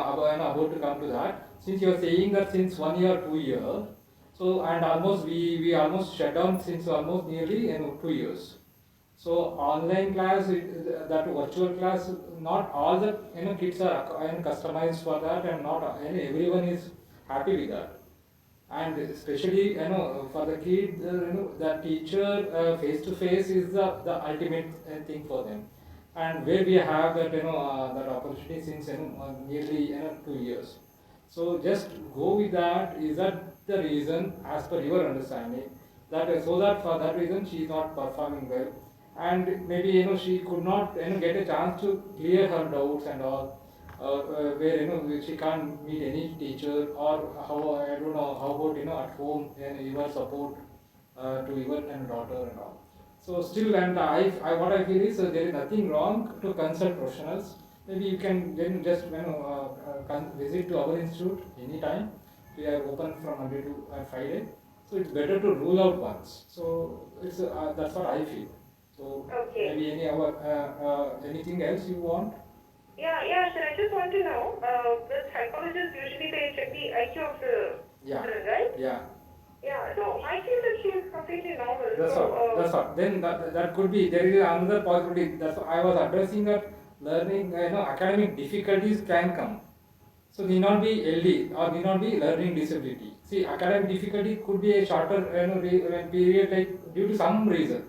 D: about to come to that. Since you are saying that since 1 year, 2 year, so and almost we almost shut down since almost nearly 2 years. So online class, that virtual class, not all the kids are customized for that, and not everyone is happy with that. And especially for the kid, the teacher face to face is the ultimate thing for them. And where we have that that opportunity since nearly 2 years. So just go with that. Is that the reason, as per your understanding, that so that for that reason she is not performing well, and maybe she could not get a chance to clear her doubts and all, where she can't meet any teacher, or how I don't know how about at home your support to your daughter and all. So still, and what I feel is there is nothing wrong to consult professionals. Maybe you can then just visit to our institute anytime. We are open from Monday to Friday. So it's better to rule out once. So it's that's what I feel. So
F: Okay.
D: maybe anything else you want?
F: Yeah, sir. I just want to know, the psychologists usually they check the IQ of the
D: Yeah.
F: children, right?
D: Yeah.
F: Yeah. So I feel that she is completely normal.
D: That's
F: so,
D: all. That's all. Then that could be, there is another possibility. That's why I was addressing that learning, academic difficulties can come. So need not be LD or need not be learning disability. See, academic difficulty could be a shorter period, like due to some reason,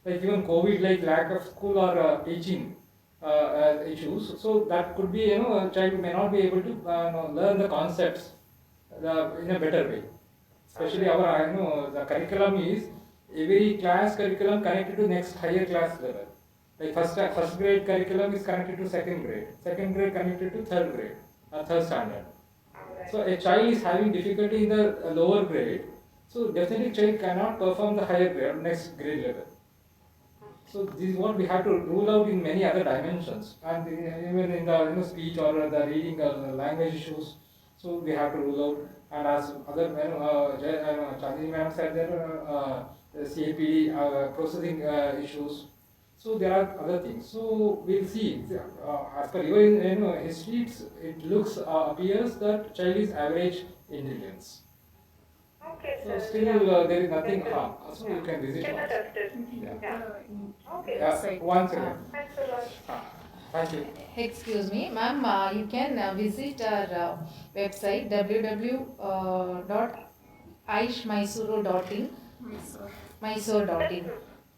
D: like even COVID, like lack of school or teaching issues. So that could be a child may not be able to learn the concepts in a better way. Especially our the curriculum is every class curriculum connected to next higher class level. Like first grade curriculum is connected to second grade connected to third grade. Third standard. So a child is having difficulty in the lower grade, so definitely child cannot perform the higher grade, next grade level. So this is what we have to rule out in many other dimensions, and even in the speech or the reading language issues. So we have to rule out, and as other Chandni ma'am said, there CAPD processing issues. So there are other things. So we'll see. As per your history, it looks appears that child is average intelligence.
F: Okay,
D: So
F: sir.
D: still there is nothing harm. So you can visit
F: Get
D: once.
F: tested.
D: Yeah.
F: Okay.
D: Once again.
F: Thanks a lot.
D: Thank you.
A: Excuse me, ma'am, you can visit our website www.AIISHMYSURU.in.
B: MYSURU.
A: Mysore.in.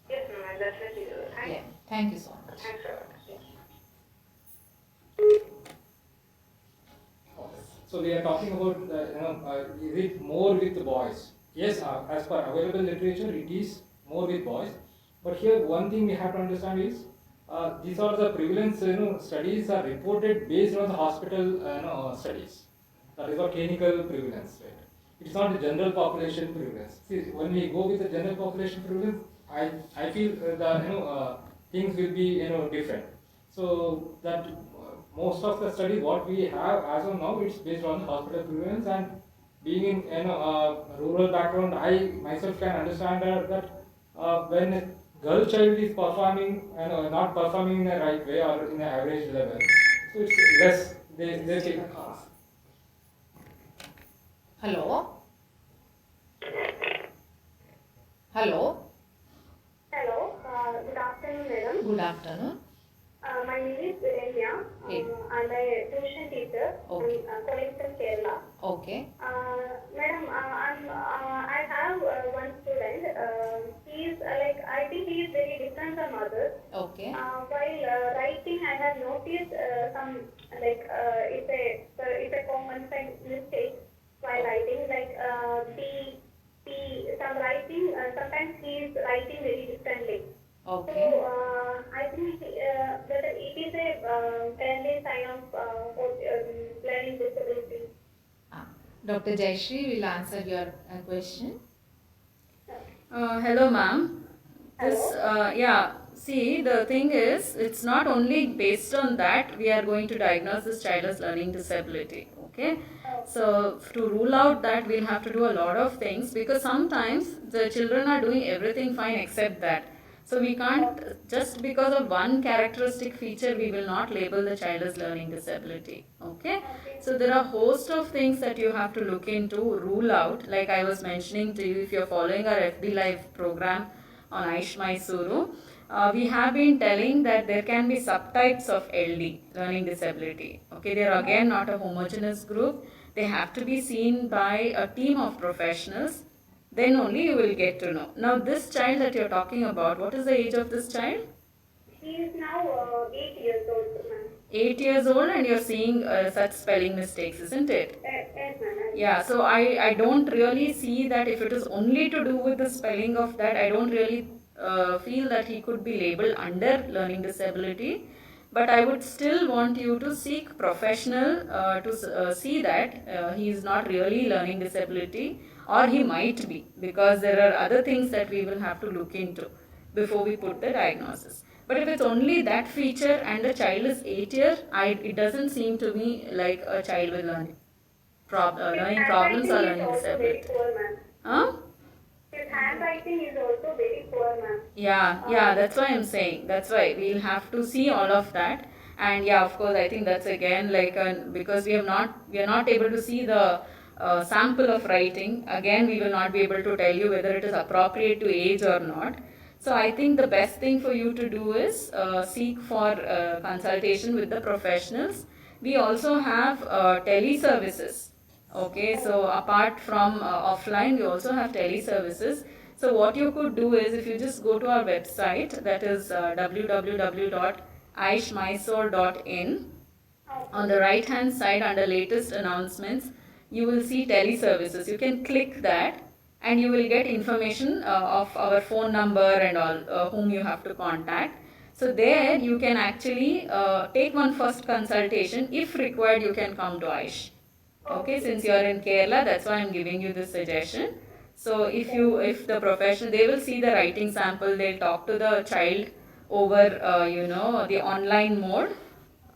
F: Yes, ma'am. I'll definitely do it.
A: Yeah. Thank you so much.
F: Thanks a lot.
D: So we are talking about, is it more with the boys? Yes, as per available literature, it is more with boys. But here, one thing we have to understand is, these are the prevalence, studies are reported based on the hospital, studies. That is what clinical prevalence, right? It's not the general population prevalence. See, when we go with the general population prevalence, I feel things will be, different. So that most of the studies what we have as of now, it's based on hospital prevalence, and being in rural background, I myself can understand that when a girl child is performing, not performing in a right way or in an average level, so it's less. They take a course.
A: Hello. Hello.
E: Hello, good afternoon, madam.
A: Good afternoon.
E: My name is Virenya.
A: Hey.
E: I'm a tuition teacher.
A: Okay.
E: I'm calling from Kerala.
A: Okay.
E: Madam, I have one student. He's I think he is very different from others.
A: Okay.
E: While writing, I have noticed some it's a common mistake while writing, some writing. Sometimes he is writing very differently.
A: Okay.
E: So I think that it is a early sign of learning disability.
A: Dr. Jayashree will answer your question.
B: Hello, ma'am. See, the thing is, it's not only based on that we are going to diagnose this child as learning disability. Okay, so to rule out that, we'll have to do a lot of things, because sometimes the children are doing everything fine except that. So we can't, just because of one characteristic feature, we will not label the child as learning disability. Okay, so there are a host of things that you have to look into, rule out. Like I was mentioning to you, if you're following our FD Live program on AIISH MYSURU, we have been telling that there can be subtypes of LD, learning disability. Okay, they are again not a homogeneous group. They have to be seen by a team of professionals. Then only you will get to know. Now, this child that you're talking about, what is the age of this child?
E: He is now 8 years old, ma'am.
B: 8 years old, and you're seeing such spelling mistakes, isn't it?
E: Yes, ma'am.
B: Yeah, so I don't really see that if it is only to do with the spelling of that, I don't really feel that he could be labeled under learning disability. But I would still want you to seek professional to see that he is not really learning disability, or he might be, because there are other things that we will have to look into before we put the diagnosis. But if it's only that feature and the child is 8 years, it doesn't seem to me like a child with learning problems or learning disability. Huh?
E: His handwriting is also very poor, ma'am.
B: Yeah, that's why I'm saying. That's why we'll have to see all of that. And yeah, of course, I think that's again because we are not able to see the sample of writing. Again, we will not be able to tell you whether it is appropriate to age or not. So I think the best thing for you to do is seek for consultation with the professionals. We also have teleservices. Okay, so apart from offline, we also have teleservices. So what you could do is, if you just go to our website, that is www.aishmysore.in. On the right hand side, under latest announcements, you will see teleservices. You can click that, and you will get information of our phone number and all, whom you have to contact. So there you can actually take one first consultation. If required, you can come to AIISH. Okay, since you are in Kerala, that's why I'm giving you this suggestion. So if the professional, they will see the writing sample, they'll talk to the child over the online mode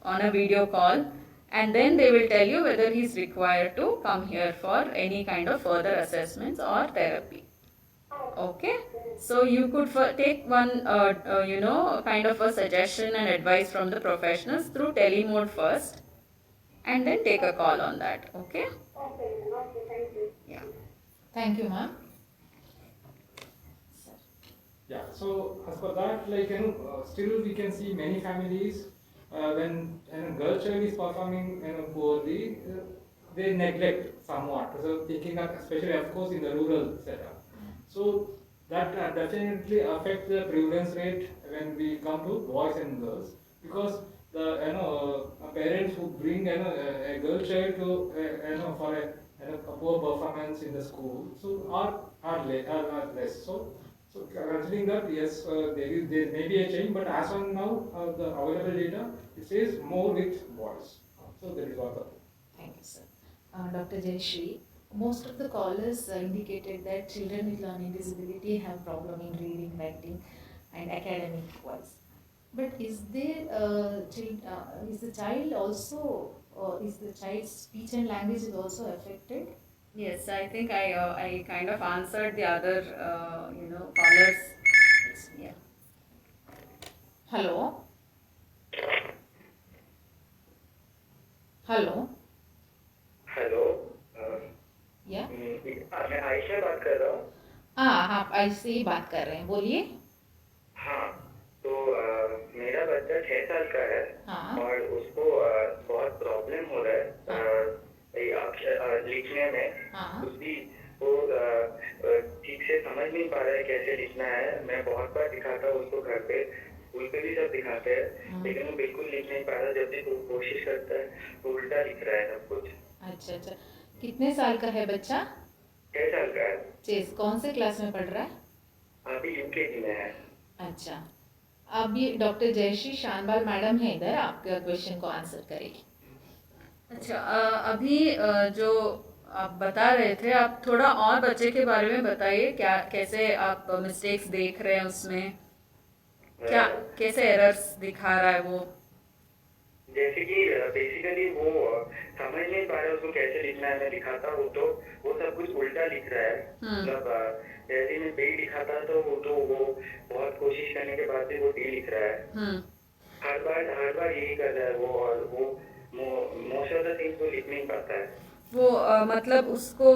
B: on a video call, and then they will tell you whether he's required to come here for any kind of further assessments or therapy. Okay, so you could take one kind of a suggestion and advice from the professionals through telemode first, and then take a call on that. Okay?
E: Okay, thank you.
B: Yeah.
A: Thank you, ma'am.
D: Yeah, so as for that, still we can see many families when a girl child is performing poorly, they neglect somewhat. So thinking of, especially of course in the rural setup. So that definitely affect the prevalence rate when we come to boys and girls, because the parents who bring a girl child to for a poor performance in the school, so are less. So considering that, yes, there may be a change, but as on now, the available data, it says more with boys. So that is what the.
A: Thank you, sir. Dr. Jayashree, most of the callers indicated that children with learning disability have problem in reading, writing, and academic wise. But is there is the child also is the child's speech and language is also affected?
B: Yes, I think I kind of answered the other callers. Yeah.
A: Hello. Hello
G: hello
A: या
G: मैं आयशा बात कर रहा हूँ।
A: हाँ आप ऐसे ही बात कर रहे हैं, बोलिए।
G: हाँ, तो मेरा बच्चा 6 साल का है।
A: हाँ।
G: और उसको बहुत प्रॉब्लम हो रहा है अक्षर लिखने में।
A: हाँ।
G: उसकी वो ठीक से समझ नहीं पा रहा है कैसे लिखना है। मैं बहुत बार दिखाता हूँ उसको घर पे, स्कूल पे भी सब दिखाते हैं, लेकिन वो बिल्कुल लिख नहीं पा रहा। जब भी वो कोशिश करता है तो उल्टा लिख रहा है सब कुछ।
A: अच्छा अच्छा, कितने साल का है बच्चा?
G: 6 साल का है।
A: चेस कौन से क्लास में पढ़ रहा है?
G: अभी यूकेजी में है।
A: अच्छा, अब ये डॉक्टर जयश्री शानबाल मैडम है इधर, आपके क्वेश्चन को आंसर करेगी।
B: अच्छा, अभी जो आप बता रहे थे, आप थोड़ा और बच्चे के बारे में बताइए। क्या कैसे आप मिस्टेक्स देख रहे हैं उसमें, क्या कैसे एरर्स दिखा रहा है वो?
G: जैसे कि बेसिकली वो समझ नहीं पा रहा है उसको कैसे लिखना है। मैं दिखाता हूँ तो वो सब कुछ उल्टा लिख रहा है। मतलब जैसे मैं बी लिखाता तो वो बहुत कोशिश करने के बाद भी वो डी लिख रहा है। हर बार यही कर रहा है वो, और वो मोस्ट ऑफ द थिंग्स वो लिख नहीं पाता है।
B: वो मतलब उसको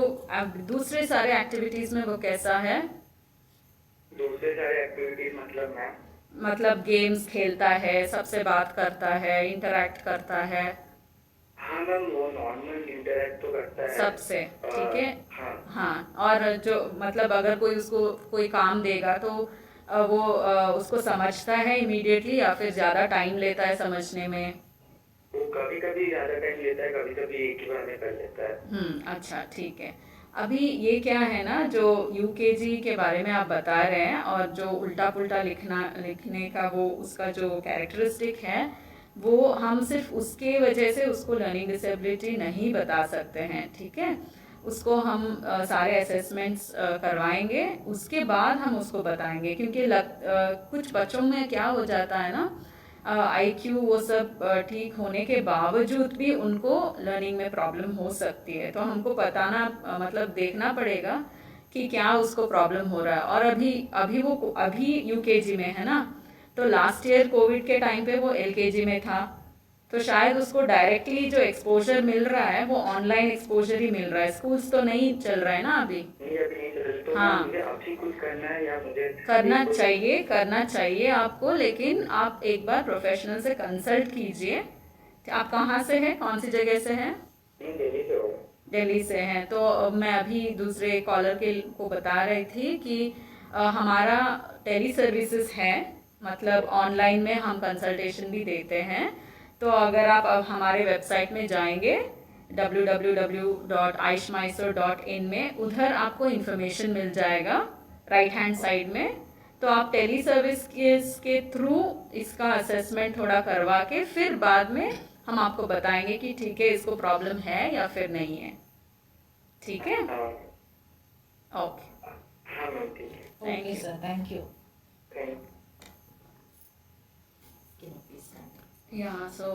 B: दूसरे सारे एक्टिविटीज में वो कैसा है?
G: दूसरे सारे एक्टिविटीज
B: मतलब गेम्स खेलता है, सबसे बात करता है, इंटरैक्ट करता है?
G: हाँ मैम, वो नॉर्मल इंटरैक्ट तो करता है
B: सबसे, ठीक है।
G: हाँ।
B: और जो मतलब अगर कोई उसको कोई काम देगा तो वो उसको समझता है इमीडिएटली या फिर ज्यादा टाइम लेता है समझने में?
G: वो कभी कभी ज्यादा टाइम लेता है, कभी कभी एक ही बार में कर लेता है।
B: अच्छा, ठीक है। अभी ये क्या है ना, जो यूकेजी के बारे में आप बता रहे हैं और जो उल्टा पुल्टा लिखने का वो उसका जो कैरेक्टरिस्टिक है, वो हम सिर्फ उसके वजह से उसको लर्निंग डिसेबिलिटी नहीं बता सकते हैं, ठीक है। उसको हम सारे असेसमेंट्स करवाएंगे, उसके बाद हम उसको बताएंगे। क्योंकि कुछ बच्चों में क्या हो जाता है ना, IQ वो सब ठीक होने के बावजूद भी उनको लर्निंग में प्रॉब्लम हो सकती है। तो हमको बताना मतलब देखना पड़ेगा कि क्या उसको प्रॉब्लम हो रहा है। और अभी यूकेजी में है ना, तो लास्ट ईयर कोविड के टाइम पे वो LKG में था, तो शायद उसको डायरेक्टली जो एक्सपोजर मिल रहा है वो ऑनलाइन एक्सपोजर ही मिल रहा है। स्कूल्स तो नहीं चल रहा है ना अभी।
G: तो
B: हाँ,
G: मुझे अभी कुछ करना है या मुझे
B: करना चाहिए आपको, लेकिन आप एक बार प्रोफेशनल से कंसल्ट कीजिए। आप कहाँ से हैं, कौन सी जगह से हैं?
G: दिल्ली से हो।
B: दिल्ली से हैं। तो मैं अभी दूसरे कॉलर को बता रही थी कि हमारा टेली सर्विसेज है, मतलब ऑनलाइन में हम कंसल्टेशन भी देते हैं। तो अगर आप अब हमारे वेबसाइट में जाएंगे www.aishmysuru.in में, उधर आपको इन्फॉर्मेशन मिल जाएगा राइट हैंड साइड में। तो आप टेली सर्विस के थ्रू इसका असेसमेंट थोड़ा करवा के फिर बाद में हम आपको बताएंगे कि ठीक है इसको प्रॉब्लम है या फिर नहीं है, ठीक है। ओके,
G: हाँ मैम, ठीक है।
B: Thank you
A: sir, thank you.
B: Yeah, so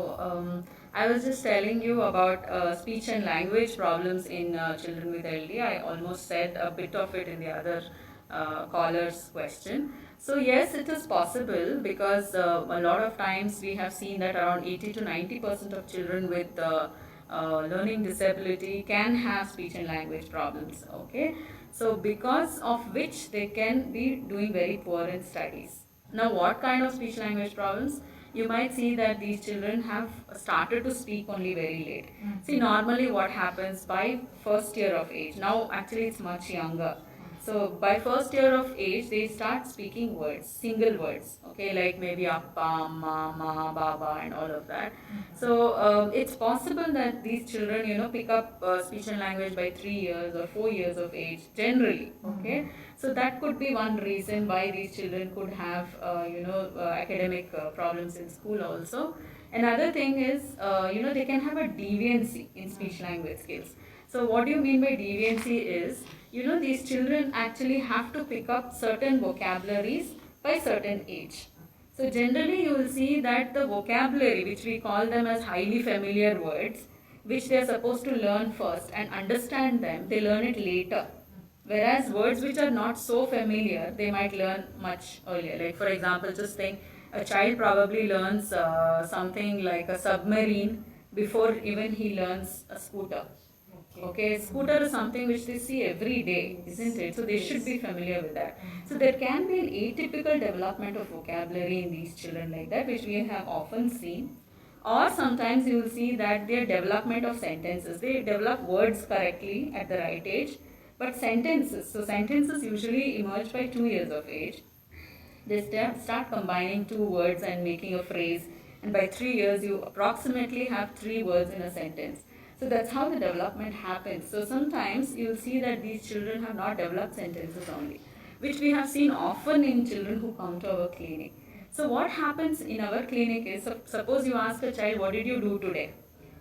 B: I was just telling you about speech and language problems in children with LD. I almost said a bit of it in the other caller's question. So yes, it is possible because a lot of times we have seen that around 80 to 90% of children with learning disability can have speech and language problems. Okay, so because of which they can be doing very poor in studies. Now, what kind of speech language problems? You might see that these children have started to speak only very late. See, normally what happens by first year of age, now actually it's much younger. So by first year of age, they start speaking words, single words, okay, like maybe appa, mama, baba, and all of that. So it's possible that these children, pick up speech and language by 3 years or 4 years of age, generally, okay. So that could be one reason why these children could have, academic problems in school also. Another thing is, they can have a deviancy in speech language skills. So what do you mean by deviancy is, these children actually have to pick up certain vocabularies by certain age. So generally you will see that the vocabulary, which we call them as highly familiar words, which they are supposed to learn first and understand them, they learn it later. Whereas words which are not so familiar, they might learn much earlier. Like for example, just think a child probably learns something like a submarine before even he learns a scooter. Okay, scooter is something which they see every day, isn't it? So they should be familiar with that. So there can be an atypical development of vocabulary in these children like that, which we have often seen. Or sometimes you will see that their development of sentences, they develop words correctly at the right age, but sentences, so sentences usually emerge by 2 years of age. They start combining two words and making a phrase, and by 3 years you approximately have 3 words in a sentence. So that's how the development happens. So sometimes you'll see that these children have not developed sentences only, which we have seen often in children who come to our clinic. So what happens in our clinic is, suppose you ask a child, what did you do today?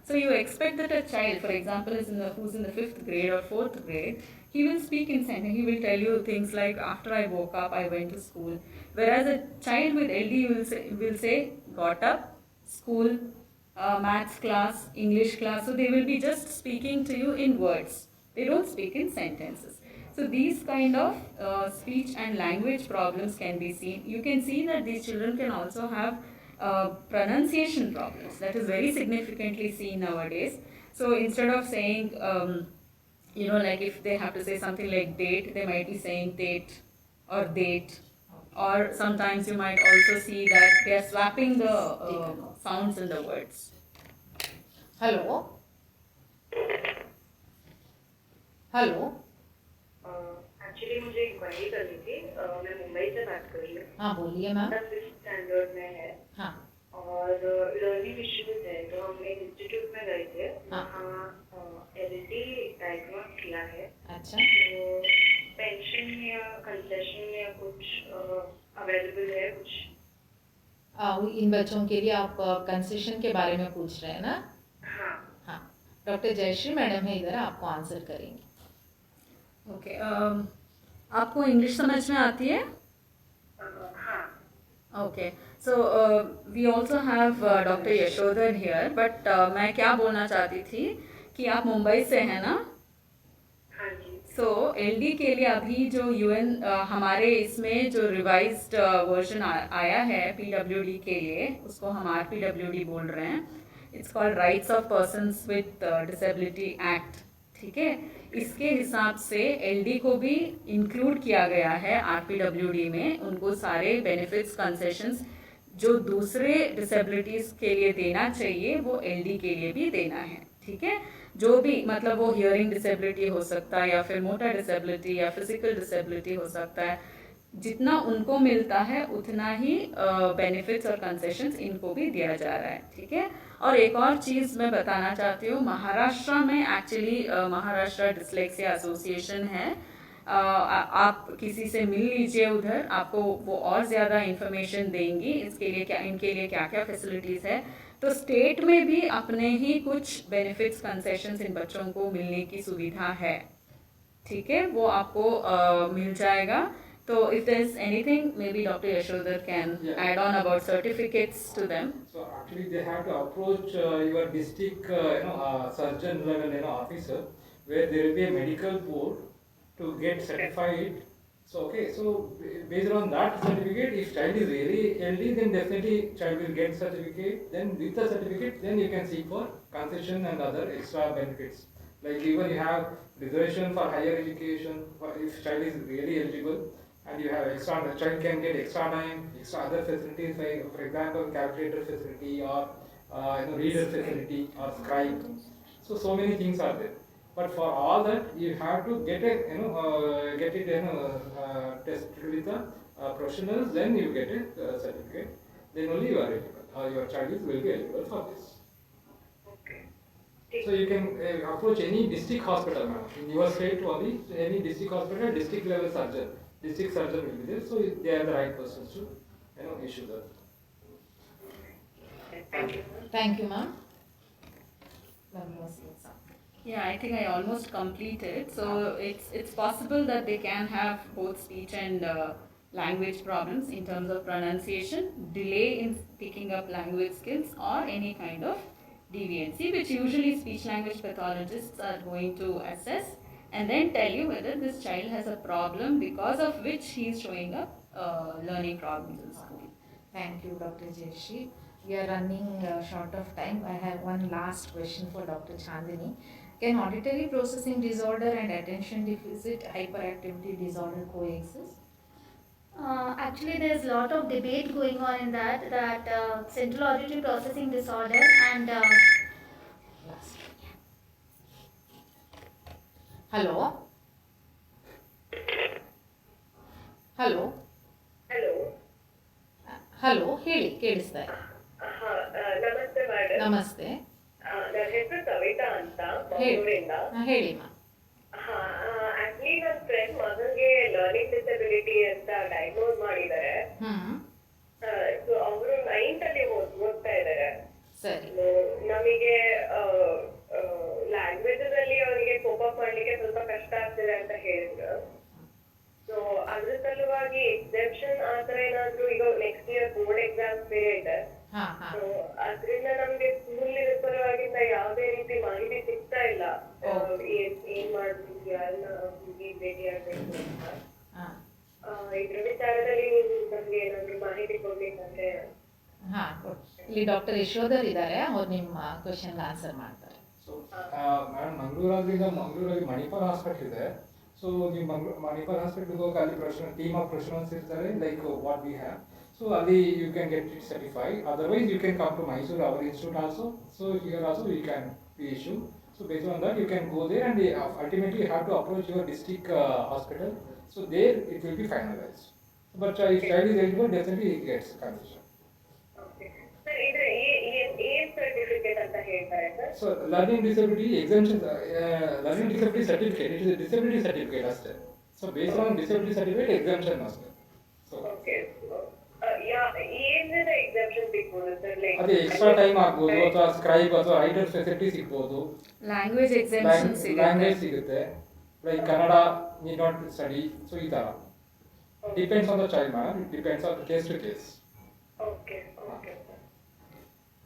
B: So you expect that a child, for example, who's in the 5th grade or 4th grade, he will speak in sentence. He will tell you things like, after I woke up, I went to school. Whereas a child with LD will say got up, school, maths class, English class. So they will be just speaking to you in words. They don't speak in sentences. So these kind of speech and language problems can be seen. You can see that these children can also have pronunciation problems. That is very significantly seen nowadays. So instead of saying, like if they have to say something like date, they might be saying date or date. Or sometimes you might also see that they are swapping the sounds in the words.
A: Hello. Hello.
F: Actually मुझे inquiry करनी थी मैं मुंबई से बात कर रही हूँ
A: हाँ बोलिए मैम।
F: 5th स्टैंडर्ड में है
A: हाँ
F: और लर्निंग इश्यूज है तो हम एक इंस्टीट्यूट में गए थे वहाँ एलडी डायग्नोज किया है।
A: अच्छा।
F: तो पेंशन या कंसेशन या कुछ अवेलेबल है कुछ?
A: इन बच्चों के लिए आप कंसेशन के बारे में पूछ रहे हैं ना?
F: हाँ
A: हाँ, डॉक्टर जयश्री मैडम है इधर, आपको आंसर करेंगे।
B: ओके, आपको इंग्लिश समझ में आती है?
F: हाँ।
B: Okay, so we also have doctor Yashodhar here, but मैं क्या बोलना चाहती थी कि आप मुंबई से हैं ना?
F: हाँ जी।
B: सो एलडी के लिए अभी जो यूएन हमारे इसमें जो रिवाइज्ड वर्जन आया है पीडब्ल्यूडी के लिए, उसको हम आरपीडब्ल्यूडी बोल रहे हैं। It's called rights of persons with disability act, ठीक है। इसके हिसाब से एलडी को भी इंक्लूड किया गया है आरपीडब्ल्यूडी में। उनको सारे बेनिफिट्स कंसेशंस जो दूसरे डिसेबिलिटीज के लिए देना चाहिए वो एलडी के लिए भी देना है, ठीक है। जो भी मतलब वो हियरिंग डिसेबिलिटी हो सकता है या फिर मोटर डिसेबिलिटी या फिजिकल डिसेबिलिटी हो सकता है, जितना उनको मिलता है उतना ही बेनिफिट्स और कंसेशंस इनको भी दिया जा रहा है, ठीक है। और एक और चीज़ मैं बताना चाहती हूँ, महाराष्ट्र में एक्चुअली महाराष्ट्र डिसलेक्सिया एसोसिएशन है। आप किसी से मिल लीजिए उधर, आपको वो और ज़्यादा इंफॉर्मेशन देंगी इनके लिए क्या क्या फैसिलिटीज़ है। तो स्टेट में भी अपने ही कुछ बेनिफिट्स कंसेशंस इन बच्चों को मिलने की सुविधा है, ठीक है, वो आपको मिल जाएगा। So if there's anything, maybe Dr. Yashodhar can add on about certificates to them.
D: So actually they have to approach your district surgeon level officer, where there will be a medical board to get certified. So okay, so based on that certificate, if child is really healthy, then definitely child will get certificate. Then with the certificate, then you can seek for concession and other extra benefits. Like even you have reservation for higher education, if child is really eligible. And you have extra, the child can get extra time, extra other facilities like, for example, calculator facility or reader facility or scribe. So many things are there. But for all that, you have to get it, tested with the professionals. Then you get a certificate. Then only you are eligible, or your child will be eligible for this. So you can approach any district hospital, ma'am. In your state only, any district hospital, district level surgeon, district surgeon will be there. So they are the right persons to, issue that.
A: Thank you, ma'am. One more slide.
B: Yeah, I think I almost completed. So it's possible that they can have both speech and language problems in terms of pronunciation, delay in picking up language skills, or any kind of deviancy, which usually speech language pathologists are going to assess and then tell you whether this child has a problem because of which he is showing up learning problems in school.
A: Thank you, Dr. Jayashree. We are running short of time. I have one last question for Dr. Chandini. Can auditory processing disorder and attention deficit hyperactivity disorder coexist?
C: Actually, there's a lot of debate going on in that central auditory processing disorder and
A: Hello? Hello? Hello, ಹೇಳಿ ಕೇಳಿಸ್ತಾ ಇದೆ.
F: ನಮಸ್ತೆ madam.
A: ನಮಸ್ತೆ.
F: ನನ್ನ ಹೆಸರು ಕವಿತಾ ಅಂತ ಮಂಗಳೂರಿಂದ.
A: ಹೇಳಿ ಮಾ.
F: ಆಕ್ಚುಲಿ ನನ್ನ ಫ್ರೆಂಡ್ ಮಗನಿಗೆ ಲರ್ನಿಂಗ್ ಡಿಸಬಿಲಿಟಿ ಅಂತ ಡಯಾಗ್ನೋಸ್ ಮಾಡಿದ್ದಾರೆ. ಸೊ ಅವರು 9th ಅಲ್ಲಿ ಓದ್ತಾ ಇದ್ದಾರೆ.
A: ಸರಿ.
F: ನಮಗೆ ಲ್ಯಾಂಗ್ವೇಜಸ್ ಅಲ್ಲಿ ಅವರಿಗೆ ಕೋಪ್ ಅಪ್ ಮಾಡ್ಲಿಕ್ಕೆ ಸ್ವಲ್ಪ ಕಷ್ಟ ಆಗ್ತಿದೆ ಅಂತ ಹೇಳಿದ್ರು. ಸೊ ಅದ್ರ ಸಲುವಾಗಿ ಎಕ್ಸೆಪ್ಷನ್ ಆತರ ಏನಾದ್ರು ಈಗ ನೆಕ್ಸ್ಟ್ ಇಯರ್ ಬೋರ್ಡ್ ಎಕ್ಸಾಮ್ಸ್ ಬೇರೆ ಇದೆ. ಸೊ ಅದ್ರಿಂದ ನಮ್ಗೆ ಸ್ಕೂಲ್ ಪರವಾಗಿಂದ ಯಾವುದೇ ರೀತಿ ಮಾಹಿತಿ ಸಿಗ್ತಾ ಇಲ್ಲ. ಏನ್ ಮಾಡ್ಬೇಕು, ಯಾರನ್ನ ಭೇಟಿ ಆಗ್ಬೇಕು ಅಂತ. ಇದ್ರ ವಿಚಾರದಲ್ಲಿ ನಮ್ಗೆ ಏನಾದ್ರು ಮಾಹಿತಿ ಕೊಡ್ಬೇಕಂದ್ರೆ.
A: ಇಲ್ಲಿ ಡಾಕ್ಟರ್ ಯಶೋಧರ್ ಇದ್ದಾರೆ, ಅವ್ರು ನಿಮ್ಮ ಕ್ವಶನ್ ಆನ್ಸರ್ ಮಾಡ್ತಾರೆ.
D: ಸೊ ಮೇಡಮ್, ಮಂಗಳೂರಲ್ಲಿ ಮಣಿಪಾಲ್ ಹಾಸ್ಪಿಟಲ್ ಇದೆ. ಸೊ ನೀವು ಮಣಿಪಾಲ್ ಹಾಸ್ಪಿಟಲ್ಗೆ ಹೋಗಿ ಅಲ್ಲಿ ಟೀಮ್ ಆಫ್ ಪ್ರೊಫೆಷನಲ್ಸ್ ಇರ್ತಾರೆ, like what we have. So ಅಲ್ಲಿ you can get it certified. Otherwise you can come to Mysuru, our institute also. So here also you can be issue. So based on that, you can go there and ultimately you have to approach your district hospital. So there it will be finalized. But if child is eligible, definitely he gets condition.
F: Okay. Sir, either AIISH certificate anta ಹೇಳ್ತಾರೆ sir.
D: So learning disability exemption, learning disability certificate, it is a disability certificate aste. So based on disability certificate, exemption aste. So
F: okay. ಏನಿದೆ exception ಸಿಗ್ಬೋದು sir? Like
D: ಅದೇ extra time ಆಗ್ಬೋದು, ಅಥವಾ scribe ಅಥವಾ writer facility ಸಿಗ್ಬೋದು.
B: Language exception
D: language ಸಿಗುತ್ತೆ, like Kannada need not study. So ಈ ತರ depends on the child ma'am, it depends on case to case.
F: Okay okay sir.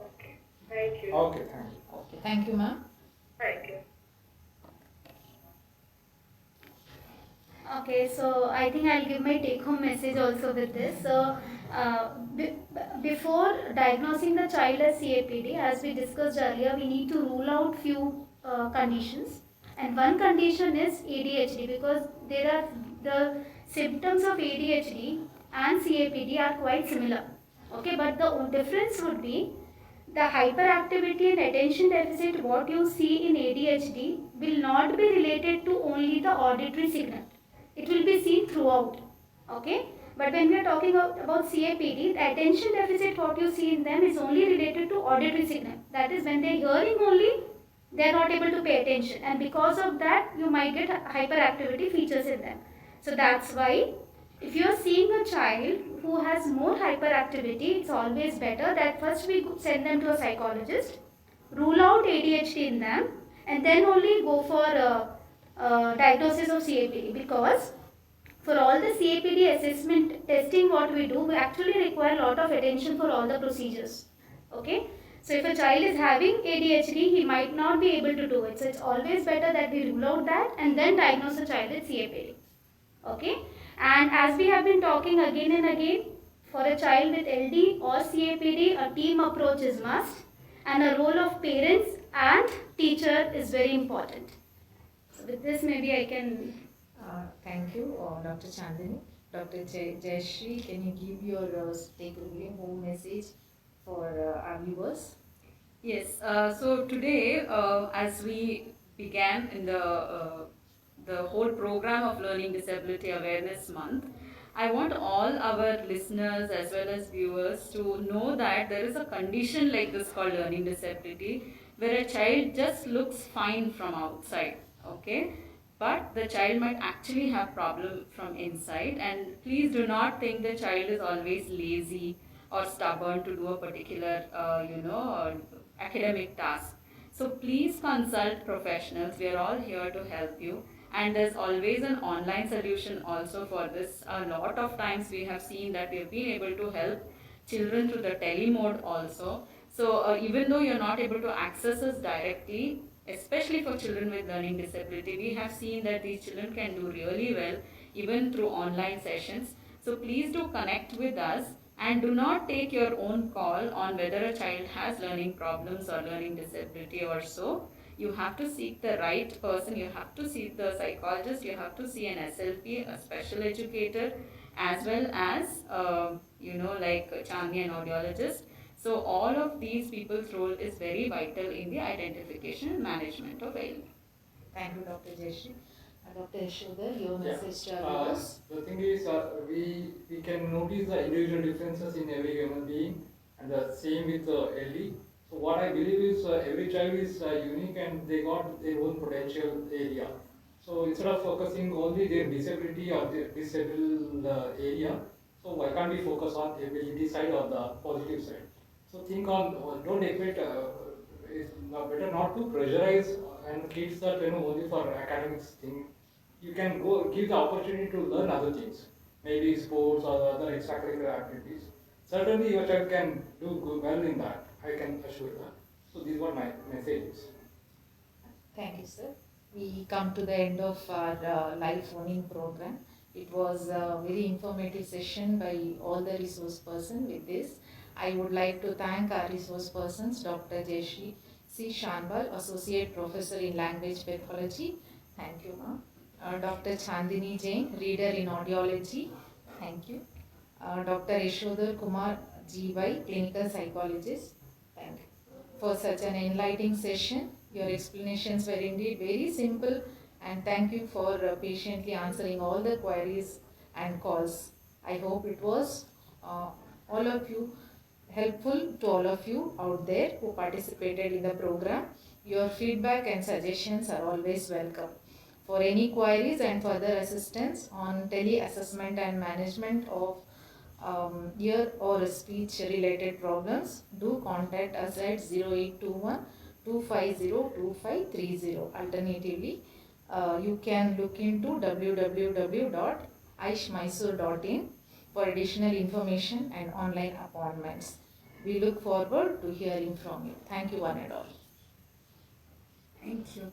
F: Okay, thank you.
D: Okay, thank you.
A: Okay, thank you ma'am.
F: Thank you.
C: okay, so I think I'll give my take-home message also with this. So, before diagnosing the child as CAPD, as we discussed earlier, we need to rule out few conditions, and one condition is ADHD, because there are the symptoms of ADHD and CAPD are quite similar. Okay, but the difference would be the hyperactivity and attention deficit. What you see in ADHD will not be related to only the auditory signal. It will be seen throughout. Okay, but when we are talking about CAPD, the attention deficit, what you see in them is only related to auditory signal. That is, when they are hearing only, they are not able to pay attention, and because of that you might get hyperactivity features in them. So that's why if you are seeing a child who has more hyperactivity, it's always better that first we send them to a psychologist, rule out ADHD in them, and then only go for diagnosis of CAPD, because for all the CAPD assessment testing what we do, we actually require a lot of attention for all the procedures. Okay, so if a child is having ADHD, he might not be able to do it. So it's always better that we rule out that and then diagnose the child with CAPD. Okay, and as we have been talking again and again, for a child with LD or CAPD, a team approach is must, and a role of parents and teacher is very important. So with this, maybe I can.
A: Thank you, Dr. Chandini. Dr. Jayashree, can you give your take-home message for our viewers?
B: Yes, so today as we began in the whole program of Learning Disability Awareness Month, I want all our listeners as well as viewers to know that there is a condition like this called learning disability, where a child just looks fine from outside, okay? But the child might actually have problem from inside, and please do not think the child is always lazy or stubborn to do a particular, academic task. So please consult professionals. We are all here to help you. And there's always an online solution also for this. A lot of times we have seen that we have been able to help children through the tele mode also. So even though you're not able to access us directly, especially for children with learning disability, we have seen that these children can do really well even through online sessions. So please do connect with us and do not take your own call on whether a child has learning problems or learning disability or so. You have to seek the right person, you have to see the psychologist, you have to see an SLP, a special educator, as well as, like Chandni, an audiologist. So all of these people's role is very vital in the identification and management of AIISH.
A: Thank you, Dr. Jayashree. Dr. Yashodhar, your message to our viewers.
D: The thing is, we can notice the individual differences in every human being, and the same with LD. So what I believe is every child is unique and they got their own potential area. So instead of focusing only their disability or their disabled area, so why can't we focus on ability side or the positive side? So think on, don't equate, it's better not to pressurize and kids that only for academics thing. You can go give the opportunity to learn other things, maybe sports or other extracurricular activities. Certainly your child can do good, well in that, I can assure that. So these were my messages.
A: Thank you, sir. We come to the end of our live phoning program. It was a very informative session by all the resource persons. With this, I would like to thank our resource persons, Dr. Jayashree C. Shanbal, Associate Professor in Language Pathology. Thank you, ma'am. Dr. Chandini Jain, Reader in Audiology. Thank you. Dr. Yashodhar Kumar G.Y., Clinical Psychologist. Thank you for such an enlightening session. Your explanations were indeed very simple, and thank you for patiently answering all the queries and calls. I hope it was all of you helpful to all of you out there who participated in the program. Your feedback and suggestions are always welcome. For any queries and further assistance on tele-assessment and management of ear or speech related problems, do contact us at 0821 250 2530. Alternatively, you can look into www.aishmysuru.in for additional information and online appointments. We look forward to hearing from you. Thank you one and all.
B: Thank you.